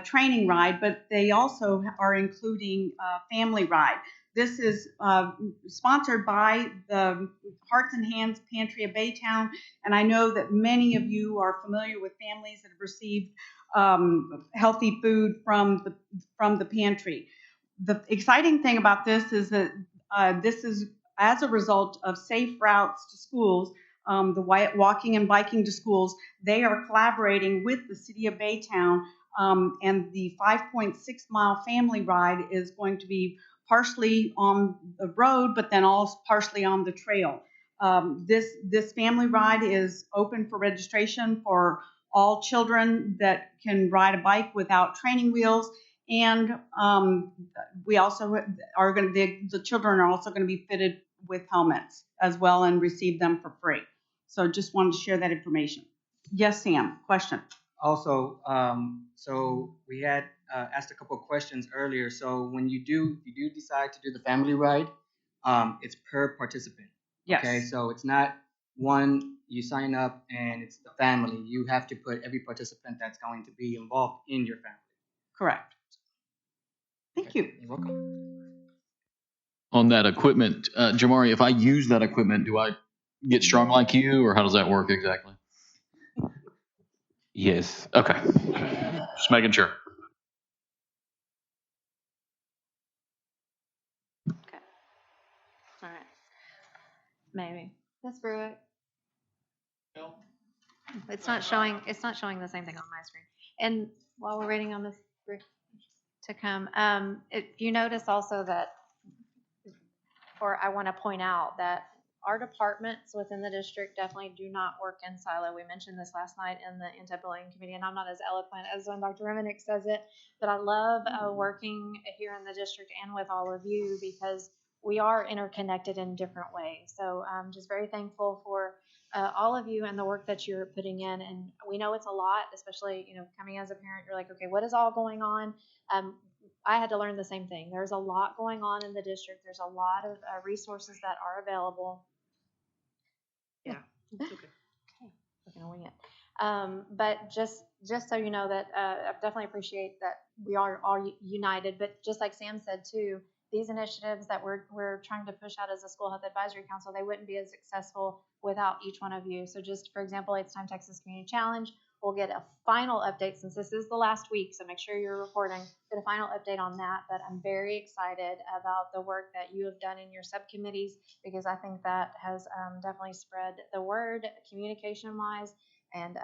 training ride, but they also are including family ride. This is sponsored by the Hearts and Hands Pantry of Baytown, and I know that many of you are familiar with families that have received healthy food from the pantry. The exciting thing about this is that this is as a result of safe routes to schools, the walking and biking to schools. They are collaborating with the city of Baytown, and the 5.6 mile family ride is going to be partially on the road, but then also partially on the trail. This family ride is open for registration for all children that can ride a bike without training wheels. And we also are going to, the children are also going to be fitted with helmets as well and receive them for free. So just wanted to share that information. Yes, Sam, question. Also, so we had asked a couple of questions earlier. So when you do decide to do the family ride, it's per participant. Yes. Okay, so it's not one, you sign up and it's the family, you have to put every participant that's going to be involved in your family. Correct. Thank you. You're welcome. On that equipment, Jamari, if I use that equipment, do I get strong like you, or how does that work exactly? Yes. Okay. Just making sure. Okay. All right. Maybe. Ms. Brewitt. It's not showing the same thing on my screen. And while we're waiting on Ms. Brewitt to come, if you notice also that, or I want to point out that our departments within the district definitely do not work in silo. We mentioned this last night in the anti-bullying committee, and I'm not as eloquent as when Dr. Reminick says it, but I love working here in the district and with all of you because we are interconnected in different ways. So I'm just very thankful for all of you and the work that you're putting in. And we know it's a lot, especially, coming as a parent, you're like, okay, what is all going on? I had to learn the same thing. There's a lot going on in the district. There's a lot of resources that are available. Yeah. It's okay. We're gonna wing it. But just so you know that I definitely appreciate that we are all united. But just like Sam said too, these initiatives that we're trying to push out as a school health advisory council, they wouldn't be as successful without each one of you. So just for example, It's Time Texas Community Challenge. We'll get a final update since this is the last week, so make sure you're reporting. Get a final update on that, but I'm very excited about the work that you have done in your subcommittees because I think that has definitely spread the word communication-wise, and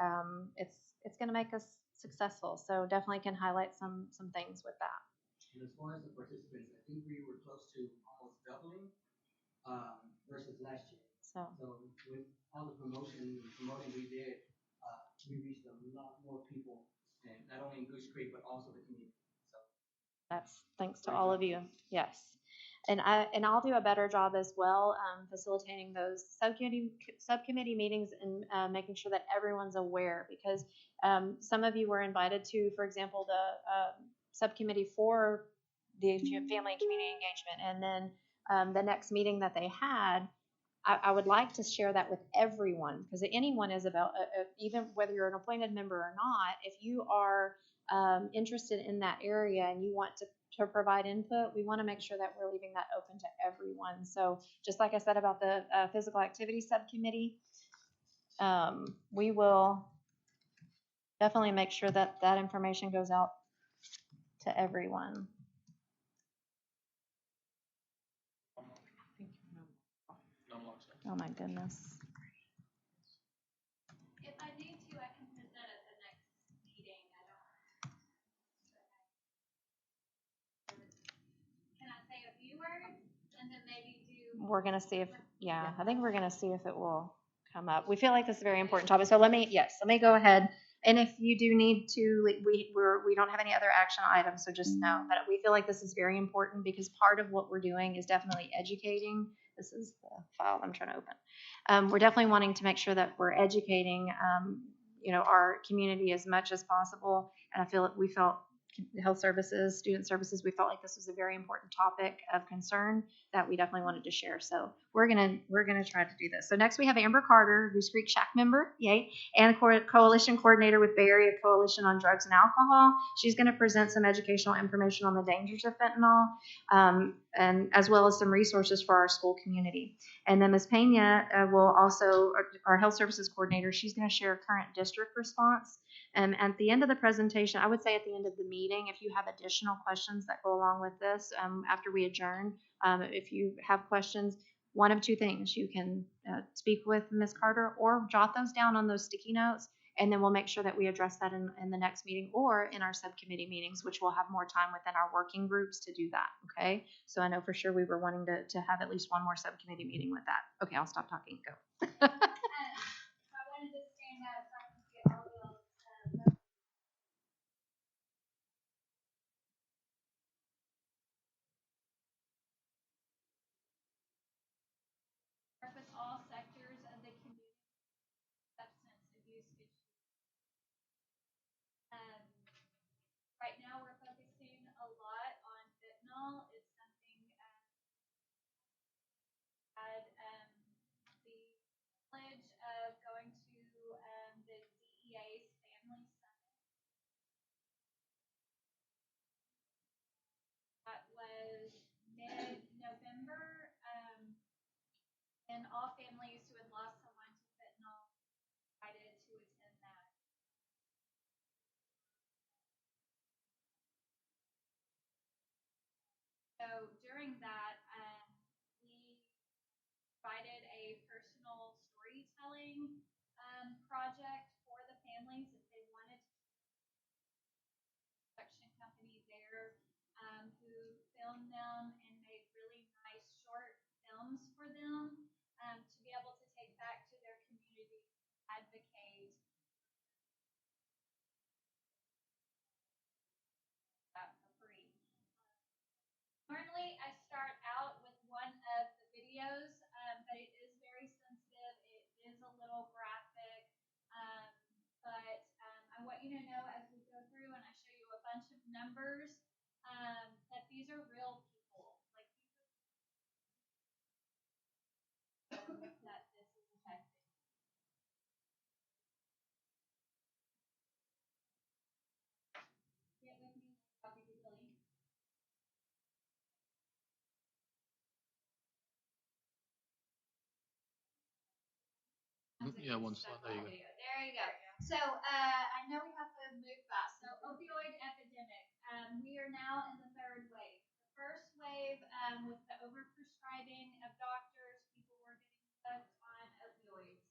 it's going to make us successful. So definitely can highlight some things with that. And as far as the participants, I think we were close to almost doubling versus last year. So with all the promoting we did, we reached a lot more people, and not only in Goose Creek but also the community. So that's thanks to all of you. Yes. And I'll do a better job as well, facilitating those subcommittee meetings and making sure that everyone's aware because some of you were invited to, for example, the subcommittee for the family and community engagement, and then the next meeting that they had. I would like to share that with everyone because anyone is about, even whether you're an appointed member or not, if you are interested in that area and you want to provide input, we want to make sure that we're leaving that open to everyone. So just like I said about the physical activity subcommittee, we will definitely make sure that that information goes out to everyone. Oh my goodness. If I need to, I can present at the next meeting. Can I say a few words and then maybe do? We're gonna see if, I think we're gonna see if it will come up. We feel like this is a very important topic. So let me go ahead. And if you do need to, we don't have any other action items, so just know that we feel like this is very important because part of what we're doing is definitely educating. This is the file I'm trying to open. We're definitely wanting to make sure that we're educating, our community as much as possible. And we felt health services, student services, we felt like this was a very important topic of concern that we definitely wanted to share. So we're gonna try to do this. So next we have Amber Carter, Goose Creek SHAC member, yay, and coalition coordinator with Bay Area Coalition on Drugs and Alcohol. She's gonna present some educational information on the dangers of fentanyl, and as well as some resources for our school community. And then Ms. Pena will also, our health services coordinator, she's gonna share current district response. At the end of the presentation, I would say at the end of the meeting, if you have additional questions that go along with this, after we adjourn, if you have questions, one of two things, you can speak with Ms. Carter or jot those down on those sticky notes, and then we'll make sure that we address that in the next meeting or in our subcommittee meetings, which we'll have more time within our working groups to do that, okay? So I know for sure we were wanting to have at least one more subcommittee meeting with that. Okay, I'll stop talking, go. I wanted to stand out if I can get all the work with all sectors of the community substance abuse issues. Right now we're focusing a lot on fentanyl. It's something had the privilege during that, we provided a personal storytelling project for the families if they wanted to. Production company there who filmed them and made really nice short films for them to be able to take back to their community, advocate that for free. Normally, I start out with one of the videos, but it is very sensitive. It is a little graphic, but I want you to know as we go through and I show you a bunch of numbers that these are real people. Like these are that this is affecting. Get with me, copy the link. Yeah, one slide. There you go. There you go. So I know we have to move fast. So opioid epidemic. We are now in the third wave. The first wave was the overprescribing of doctors. People were getting hooked on opioids.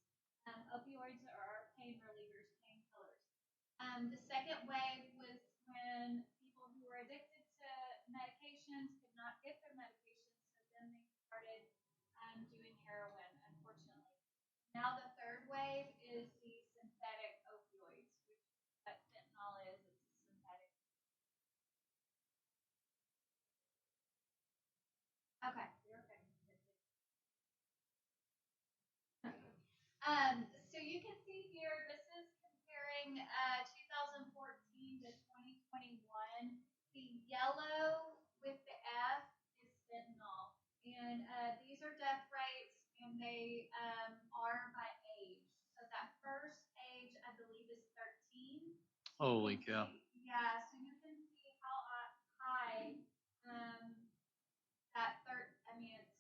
Opioids are pain relievers, painkillers. The second wave was when people who were addicted to medications could not get their medications, so then they started doing heroin, unfortunately. Now the third wave is the synthetic opioids, which is what fentanyl is. It's a synthetic. Okay, you're okay. So you can see here, this is comparing 2014 to 2021. The yellow with the F is fentanyl. And these are death rates, and they are by age. So that first age, I believe, is 13. So Holy cow. Yeah, so you can see how high it's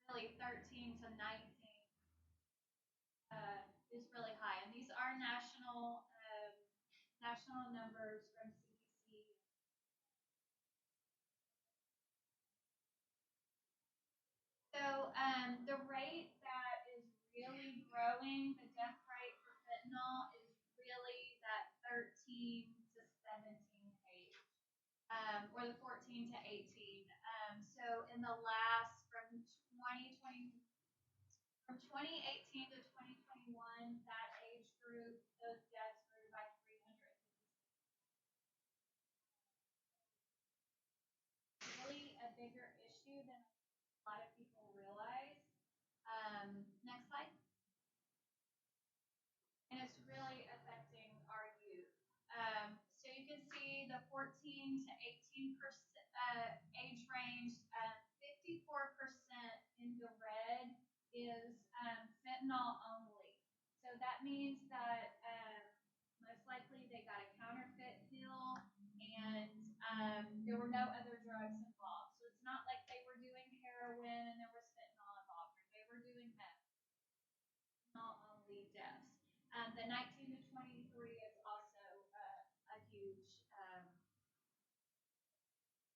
really 13 to 19 is really high. And these are national numbers from CDC. So the rate that is really growing, the death rate for fentanyl is really that 13 to 17 age, or the 14 to 18. So in the last from 2018 to 2021, that age group, those deaths grew by 356. Really a bigger issue than a lot of people realize. Next slide. And it's really affecting our youth. So you can see the 14 to 18% age range, 54% in the red is fentanyl only. So that means that most likely they got a counterfeit pill and there were no other drugs involved. So it's not like they were doing heroin and there was fentanyl involved, or they were doing meth. Fentanyl only deaths. The 19 to 23 is also a huge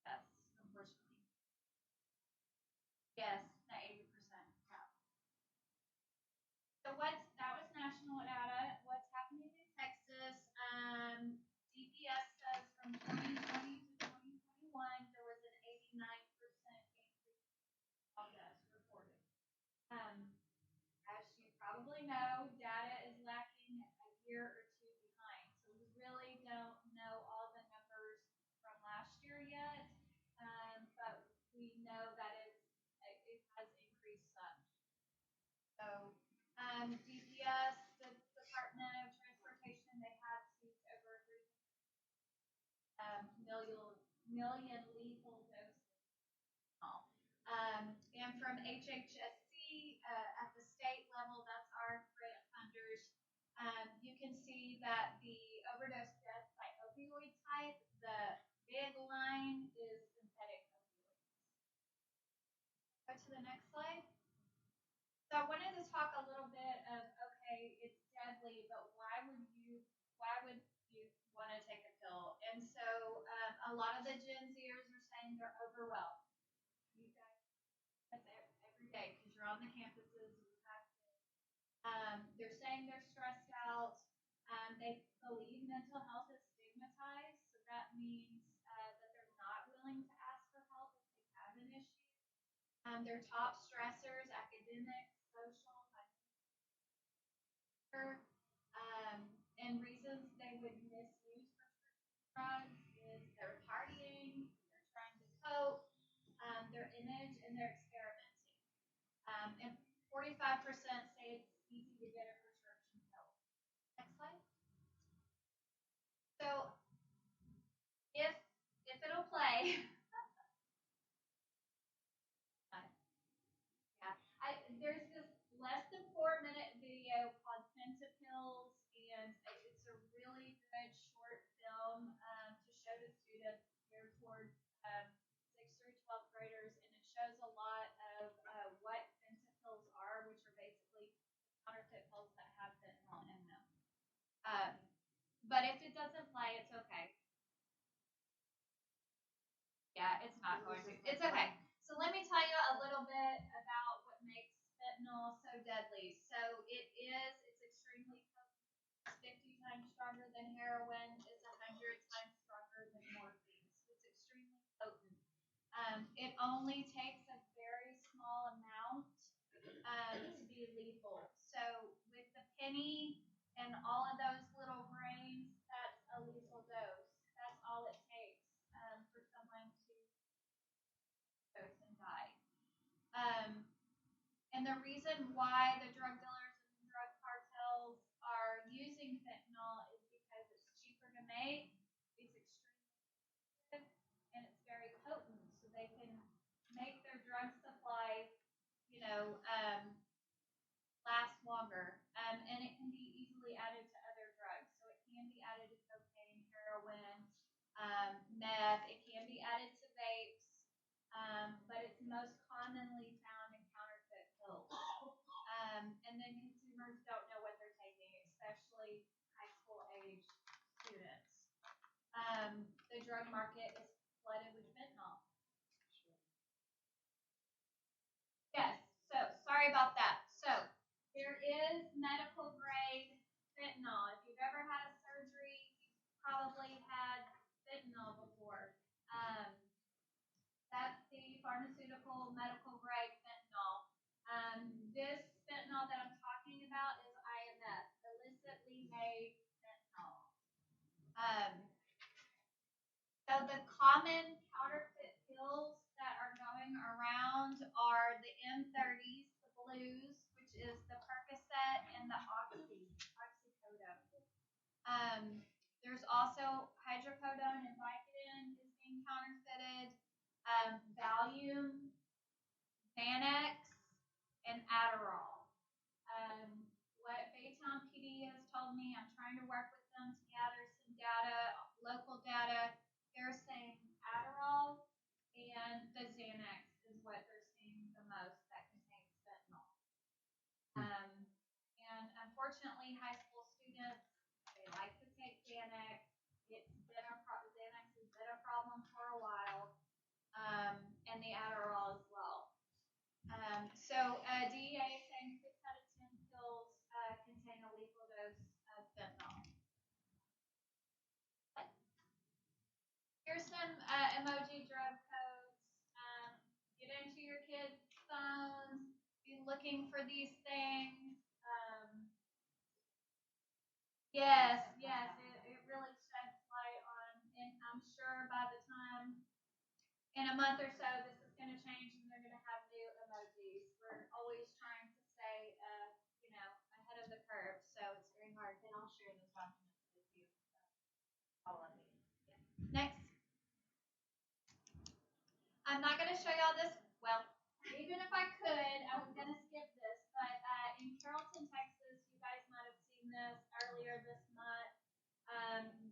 deaths, unfortunately. Yes, the 80%. Yeah. So that was national data. What's happening in Texas? DPS says from 2020 to 2021 there was an 89% increase in all deaths reported. As you probably know, data is lacking a year or two behind. So we really don't know all the numbers from last year yet, but we know that it has increased some. So DPS, the Department of Transportation, they have seized over 300 million lethal doses. And from HHSC at the state level, that's our grant funders, you can see that the overdose death by opioid type, the big line is synthetic opioids. Go to the next slide. So I wanted to talk a little bit of, okay, it's deadly, but why would you want to take a pill? And so a lot of the Gen Zers are saying they're overwhelmed. You on the campuses. We've had they're saying they're stressed out. They believe mental health is stigmatized, so that means that they're not willing to ask for help if they have an issue. Their top stressors, academic, social, financial, and reasons they would misuse prescription drugs is they're partying, they're trying to cope, their image, and they're experimenting. And 45% say it's easy to get a prescription pill. Next slide. So if it'll play, yeah, there's this less than 4 minute video called Pills, and it's a really good short film to show to students geared towards 6th through 12th graders, and it shows a lot of what pills are, which are basically counterfeit pills that have fentanyl in them. But if it doesn't play, it's okay. Yeah, it's not going to. It's okay. So let me tell you a little bit about what makes fentanyl so deadly. So it's extremely potent. It's 50 times stronger than heroin. It's 100 times stronger than morphine. So it's extremely potent. It only takes a very small amount to be lethal. So with the penny and all of those little grains, that's a lethal dose. That's all it takes for someone to dose and die. And the reason why the drug dealers and the drug cartels are using fentanyl is because it's cheaper to make, it's extremely good, and it's very potent. So they can make their drug supply, last longer. And it can be easily added to other drugs. So it can be added to cocaine, heroin, meth. It can be added to vapes, but it's most commonly found in counterfeit pills. And then consumers don't know what they're taking, especially high school age students. The drug market is flooded with fentanyl. Yes, so sorry about that. So there is medical grade fentanyl. If you've ever had a surgery, you've probably had fentanyl before. That's the pharmaceutical medical grade fentanyl. This fentanyl that I'm talking about is IMF, illicitly made fentanyl. So the common counterfeit pills that are going around are the M30s, the blues, which is the Percocet and the oxycodone. There's also hydrocodone and Vicodin is being counterfeited. Valium, Xanax, and Adderall. What Baytown PD has told me, I'm trying to work with them to gather some data, local data. They're saying Adderall and the Xanax is what they're seeing the most that contains fentanyl. And unfortunately, high school students, they like to take Xanax. Xanax has been a problem for a while, and the Adderall as well. So DEA is saying 6 out of 10 pills contain a lethal dose of fentanyl. Here's some emoji drug codes. Get into your kids' phones. Be looking for these things. Yes, it really sheds light on, and I'm sure by the time in a month or so this is going to change and they're going to have new emojis. We're always trying to stay, ahead of the curve, so it's very hard. And I'll share those documents with you. All of these. Yeah. Next. I'm not going to show y'all this. Well, even if I could, I was going to skip this. But in Carrollton, Texas, you guys might have seen this earlier this month.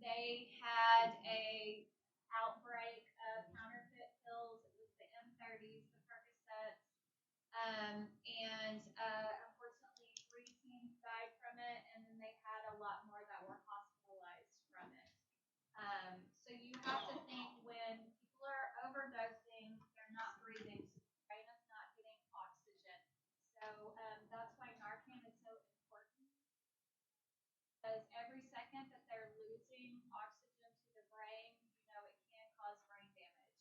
They had a outbreak of counterfeit pills. It was the M30s, the Percocets, and unfortunately, 3 teens died from it, and then they had a lot more that were hospitalized from it. So you have to think when people are overdosing, they're not breathing, so the brain is not getting oxygen. So losing oxygen to the brain, it can cause brain damage.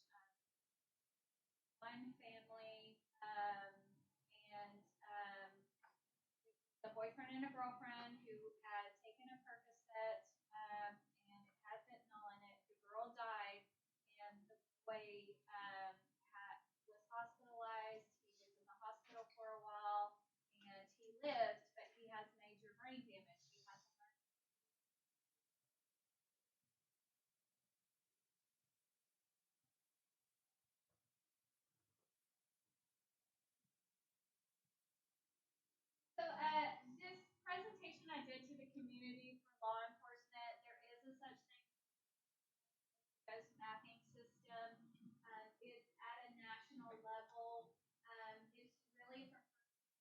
One family, and a boyfriend and a girlfriend who had taken a Percocet, and it had fentanyl in it. The girl died, and the boy was hospitalized. He was in the hospital for a while, and he lived, but he has major brain damage. He has to learn. So this presentation I did to the community for law enforcement, there is a such thing as a mapping system. It's at a national level. It's really for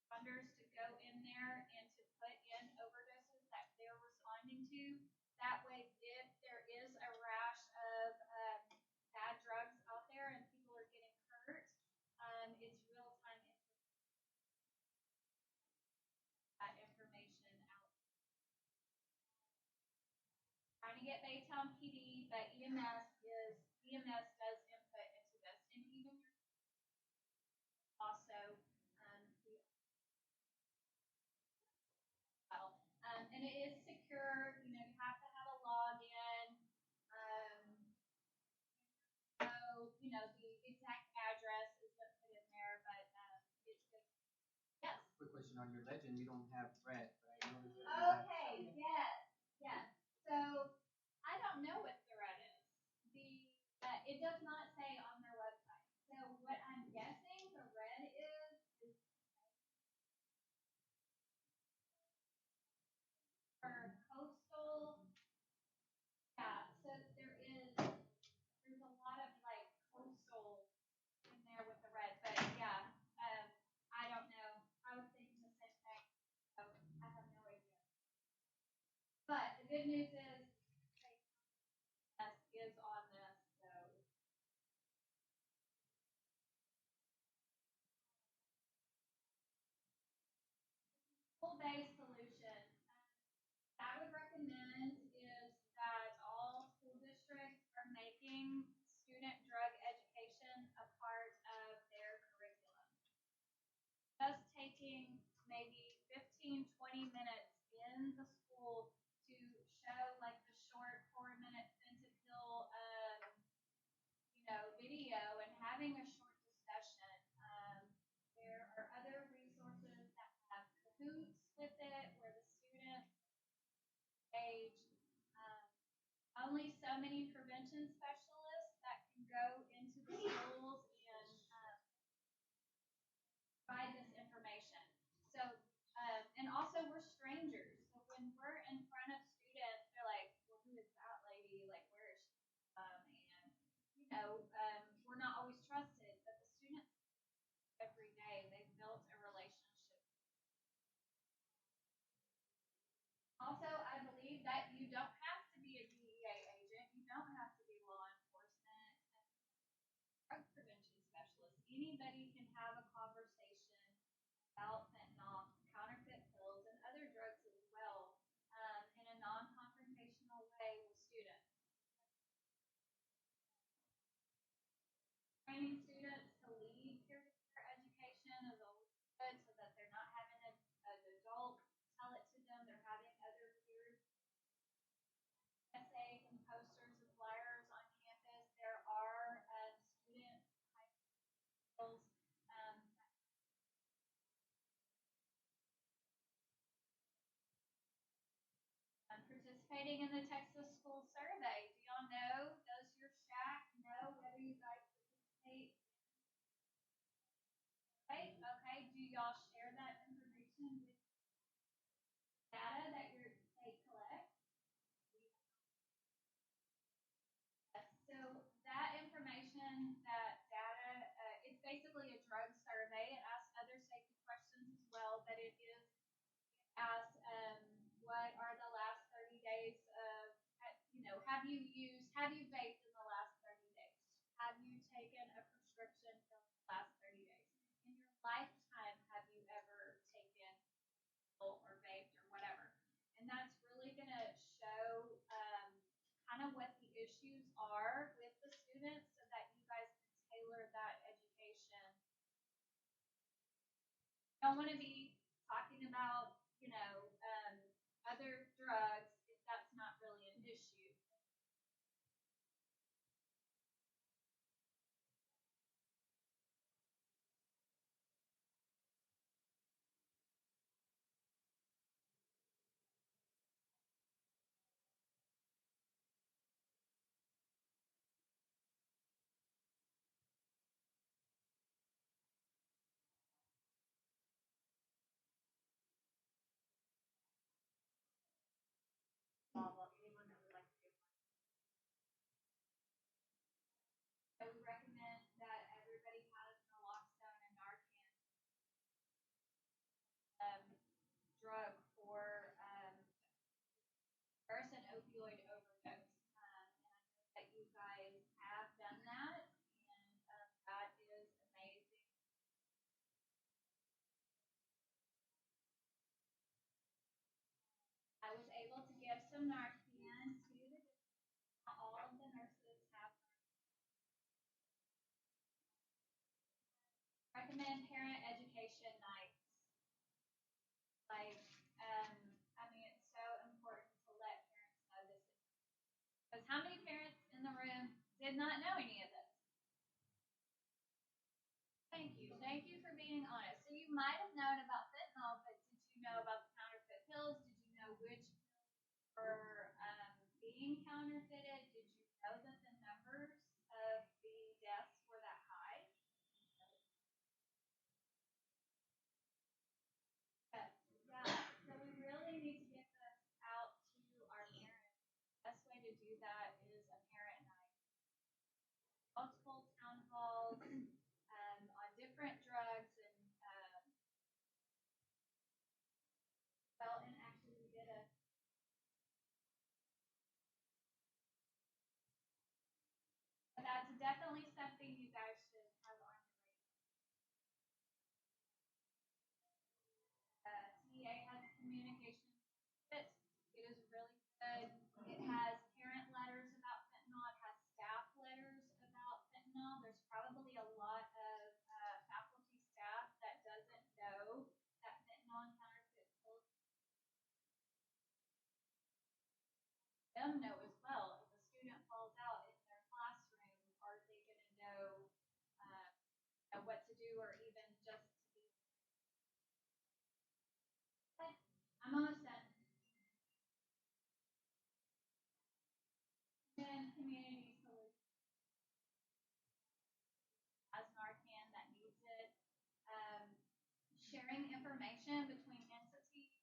funders to go in there and to put in overdoses that they're responding to. That way, if there is a rash of bad drugs out there and people are getting hurt, it's real time that information out. Trying to get Baytown PD, but EMS does input into this, and even also we and it is secure. You have to have a login. So the exact address isn't put in there, but it's good. Yes. Quick question on your legend. You don't have red, but I noticed that you have. Okay. Yes. So I don't know what the red is. It does not say on their website. So what I'm guessing the red is for coastal. Yeah. So there's a lot of like coastal in there with the red, but yeah. I don't know. I was thinking the same thing. So I have no idea. But the good news is S is on this, so school-based solution. I would recommend is that all school districts are making student drug education a part of their curriculum. Just taking maybe 15, 20 minutes in the school to show like the short 4-minute Fentapill, video and having a short discussion. There are other resources that have cahoots with it where the students engage. Only so many prevention specialists that can go into the schools and provide this information. So, and also we're strangers. So when we're in front of students, they're like, well, who is that lady? Like, where is she? We're not always trusted, but the students every day, they've built a relationship. Also, I believe that you don't have to be a DEA agent. You don't have to be law enforcement, drug prevention specialist. Anybody can have a conversation about fentanyl, counterfeit pills, and other drugs as well, in a non-confrontational way with students. Training students to lead peer-to-peer education is always good so that they're not having an adult tell it to them. They're having other peers. Essays and posters and flyers on campus. There are student high schools participating in the Texas School Survey. Do y'all know? Does your SHAC know whether you guys participate? Right? Okay. Do y'all share that information with data that your state collects? So that information, that data, it's basically a drug survey. It asks other safety questions as well, but it asks what are the last 30 days of, have you vaped in the last 30 days? Have you taken a prescription for the last 30 days? In your lifetime, have you ever taken or vaped or whatever? And that's really going to show don't want to be talking about, other drugs if that's not really an issue. Anyone that would like to give one? I would recommend that everybody has naloxone and Narcan drug for first an opioid overdose. And I know that you guys have done that, and that is amazing. I was able to give some Narcan to the all of the nurses have. Recommend parent education nights. Like, it's so important to let parents know this. Because how many parents in the room did not know any of this? Thank you. Thank you for being honest. So you might have known about fentanyl, but did you know about the counterfeit pills? Did you know which pills were being counterfeited? Did you know that the numbers of the deaths were that high? Yes. Yeah. So we really need to get this out to our parents. The best way to do that is a parent night. Multiple town halls on different drugs and well, and actually we did a. But that's definitely something you guys should have on your radar. CEA has communication. It is really good. It has parent letters about fentanyl. It has staff letters about fentanyl. There's probably a lot of faculty staff that doesn't know that fentanyl and counterfeit pills. Them know as well. If a student falls out in their classroom, are they going to know what to do or even just to be? Okay, I'm almost done. And community solutions as Narcan that needs it. Sharing information between entities.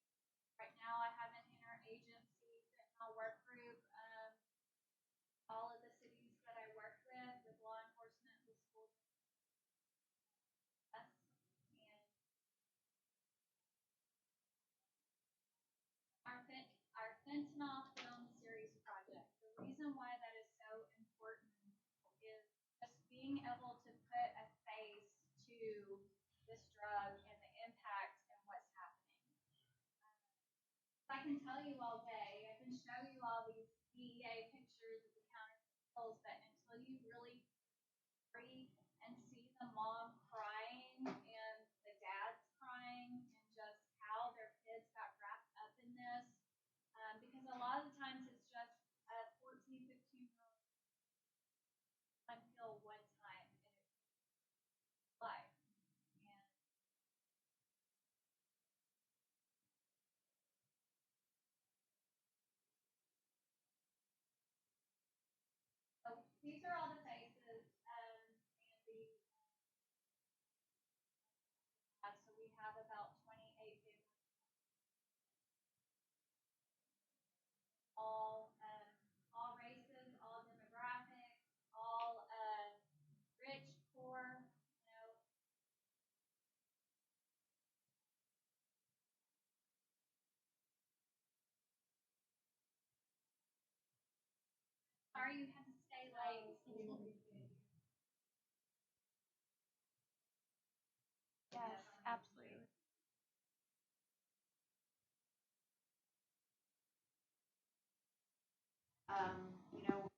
Right now, I have an interagency fentanyl work group. All of the cities that I work with law enforcement, with school districts, and our fentanyl film series project. The reason why that is so important is just being able to put a face to this drug and the impact and what's happening. I can tell you all day, I can show you all these DEA pictures of the counterfeit pills, but until you really read and see the mom crying and the dad's crying and just how their kids got wrapped up in this, because a lot of the times it's just a 14, 15-year-old one pill one time in its life. And so these are all the faces and the so we have about 28 families, all races, all demographics, all rich, poor, Sorry you had to stay late. Yes, absolutely. You know,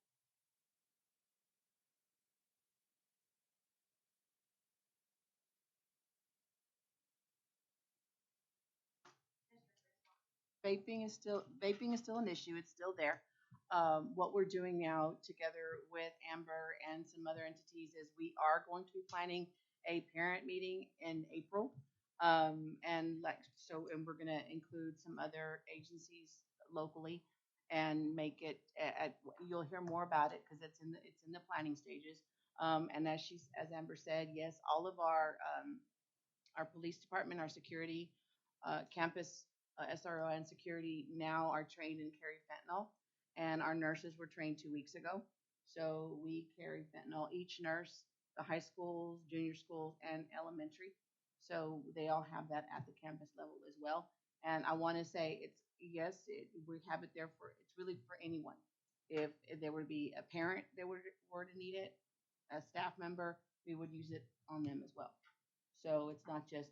vaping is still an issue. It's still there. What we're doing now together with Amber and some other entities is we are going to be planning a parent meeting in April. And we're going to include some other agencies locally and make it you'll hear more about it because it's in the planning stages. And as Amber said, yes, all of our police department, our security, campus SRO and security now are trained in carry fentanyl, and our nurses were trained 2 weeks ago. So we carry fentanyl, each nurse, the high schools, junior schools, and elementary. So they all have that at the campus level as well. And I want to say we have it there it's really for anyone. If there would be a parent that were to need it, a staff member, we would use it on them as well. So it's not just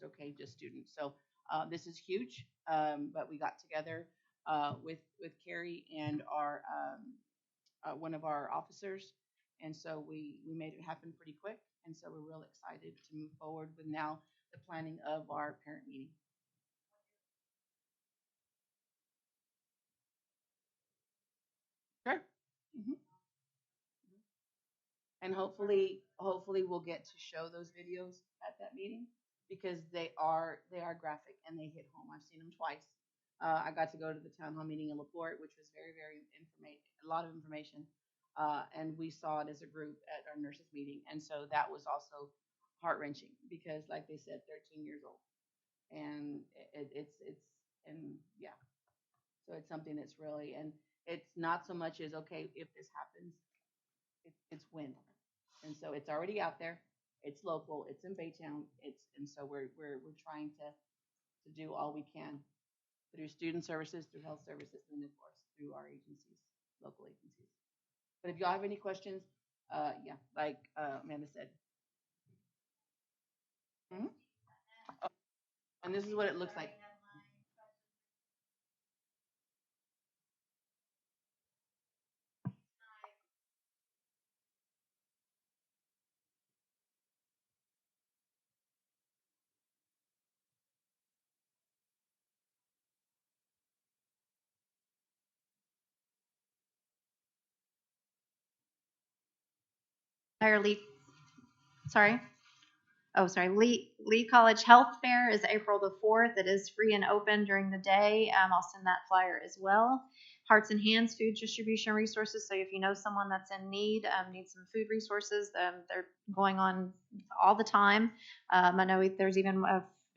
students. So this is huge. But we got together with Carrie and our one of our officers, and so we made it happen pretty quick. And so we're real excited to move forward with now the planning of our parent meeting. Sure. Mhm. And hopefully we'll get to show those videos at that meeting because they are graphic and they hit home. I've seen them twice. I got to go to the town hall meeting in LaPorte, which was very a lot of information, and we saw it as a group at our nurses meeting, and so that was also heart wrenching because, like they said, 13 years old, and it's and yeah, so it's something that's really, and it's not so much as okay if this happens, it's when. And so it's already out there. It's local. It's in Baytown. And so we're trying to do all we can through student services, through health services, and of course through our agencies, local agencies. But if y'all have any questions, yeah, like Amanda said. Mhm. Oh, and this is what it looks like. Lee, sorry. Oh, sorry. Lee College Health Fair is April the 4th. It is free and open during the day. I'll send that flyer as well. Hearts and Hands Food Distribution Resources. So if you know someone that's in need, needs some food resources, they're going on all the time. I know there's even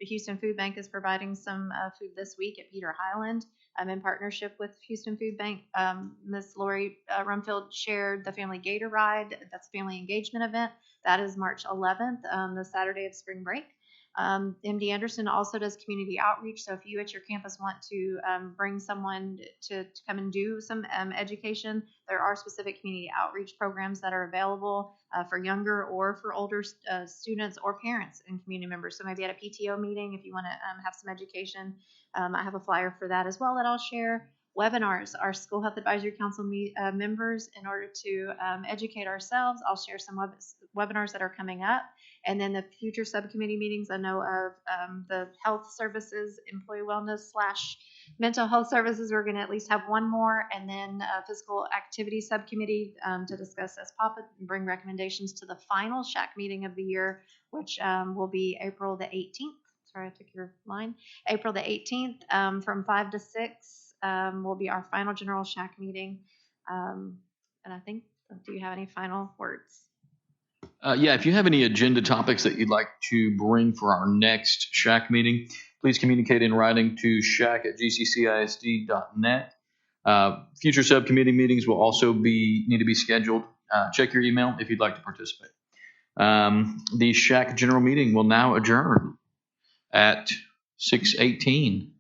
Houston Food Bank is providing some food this week at Peter Highland. I'm in partnership with Houston Food Bank. Miss Lori Rumfield shared the Family Gator Ride. That's a family engagement event. That is March 11th, the Saturday of spring break. MD Anderson also does community outreach. So if you at your campus want to bring someone to come and do some education, there are specific community outreach programs that are available for younger or for older students or parents and community members. So maybe at a PTO meeting, if you want to have some education, I have a flyer for that as well that I'll share. Webinars, our School Health Advisory Council members, in order to educate ourselves. I'll share some webinars that are coming up. And then the future subcommittee meetings, I know of the health services, employee wellness / mental health services, we're going to at least have one more. And then physical activity subcommittee to discuss as POPA and bring recommendations to the final SHAC meeting of the year, which will be April the 18th. Sorry, I took your line. April the 18th from 5 to 6. Will be our final general SHAC meeting. And I think, do you have any final words? Yeah, if you have any agenda topics that you'd like to bring for our next SHAC meeting, please communicate in writing to shac@gccisd.net. Future subcommittee meetings will also need to be scheduled. Check your email if you'd like to participate. The SHAC general meeting will now adjourn at 6:18.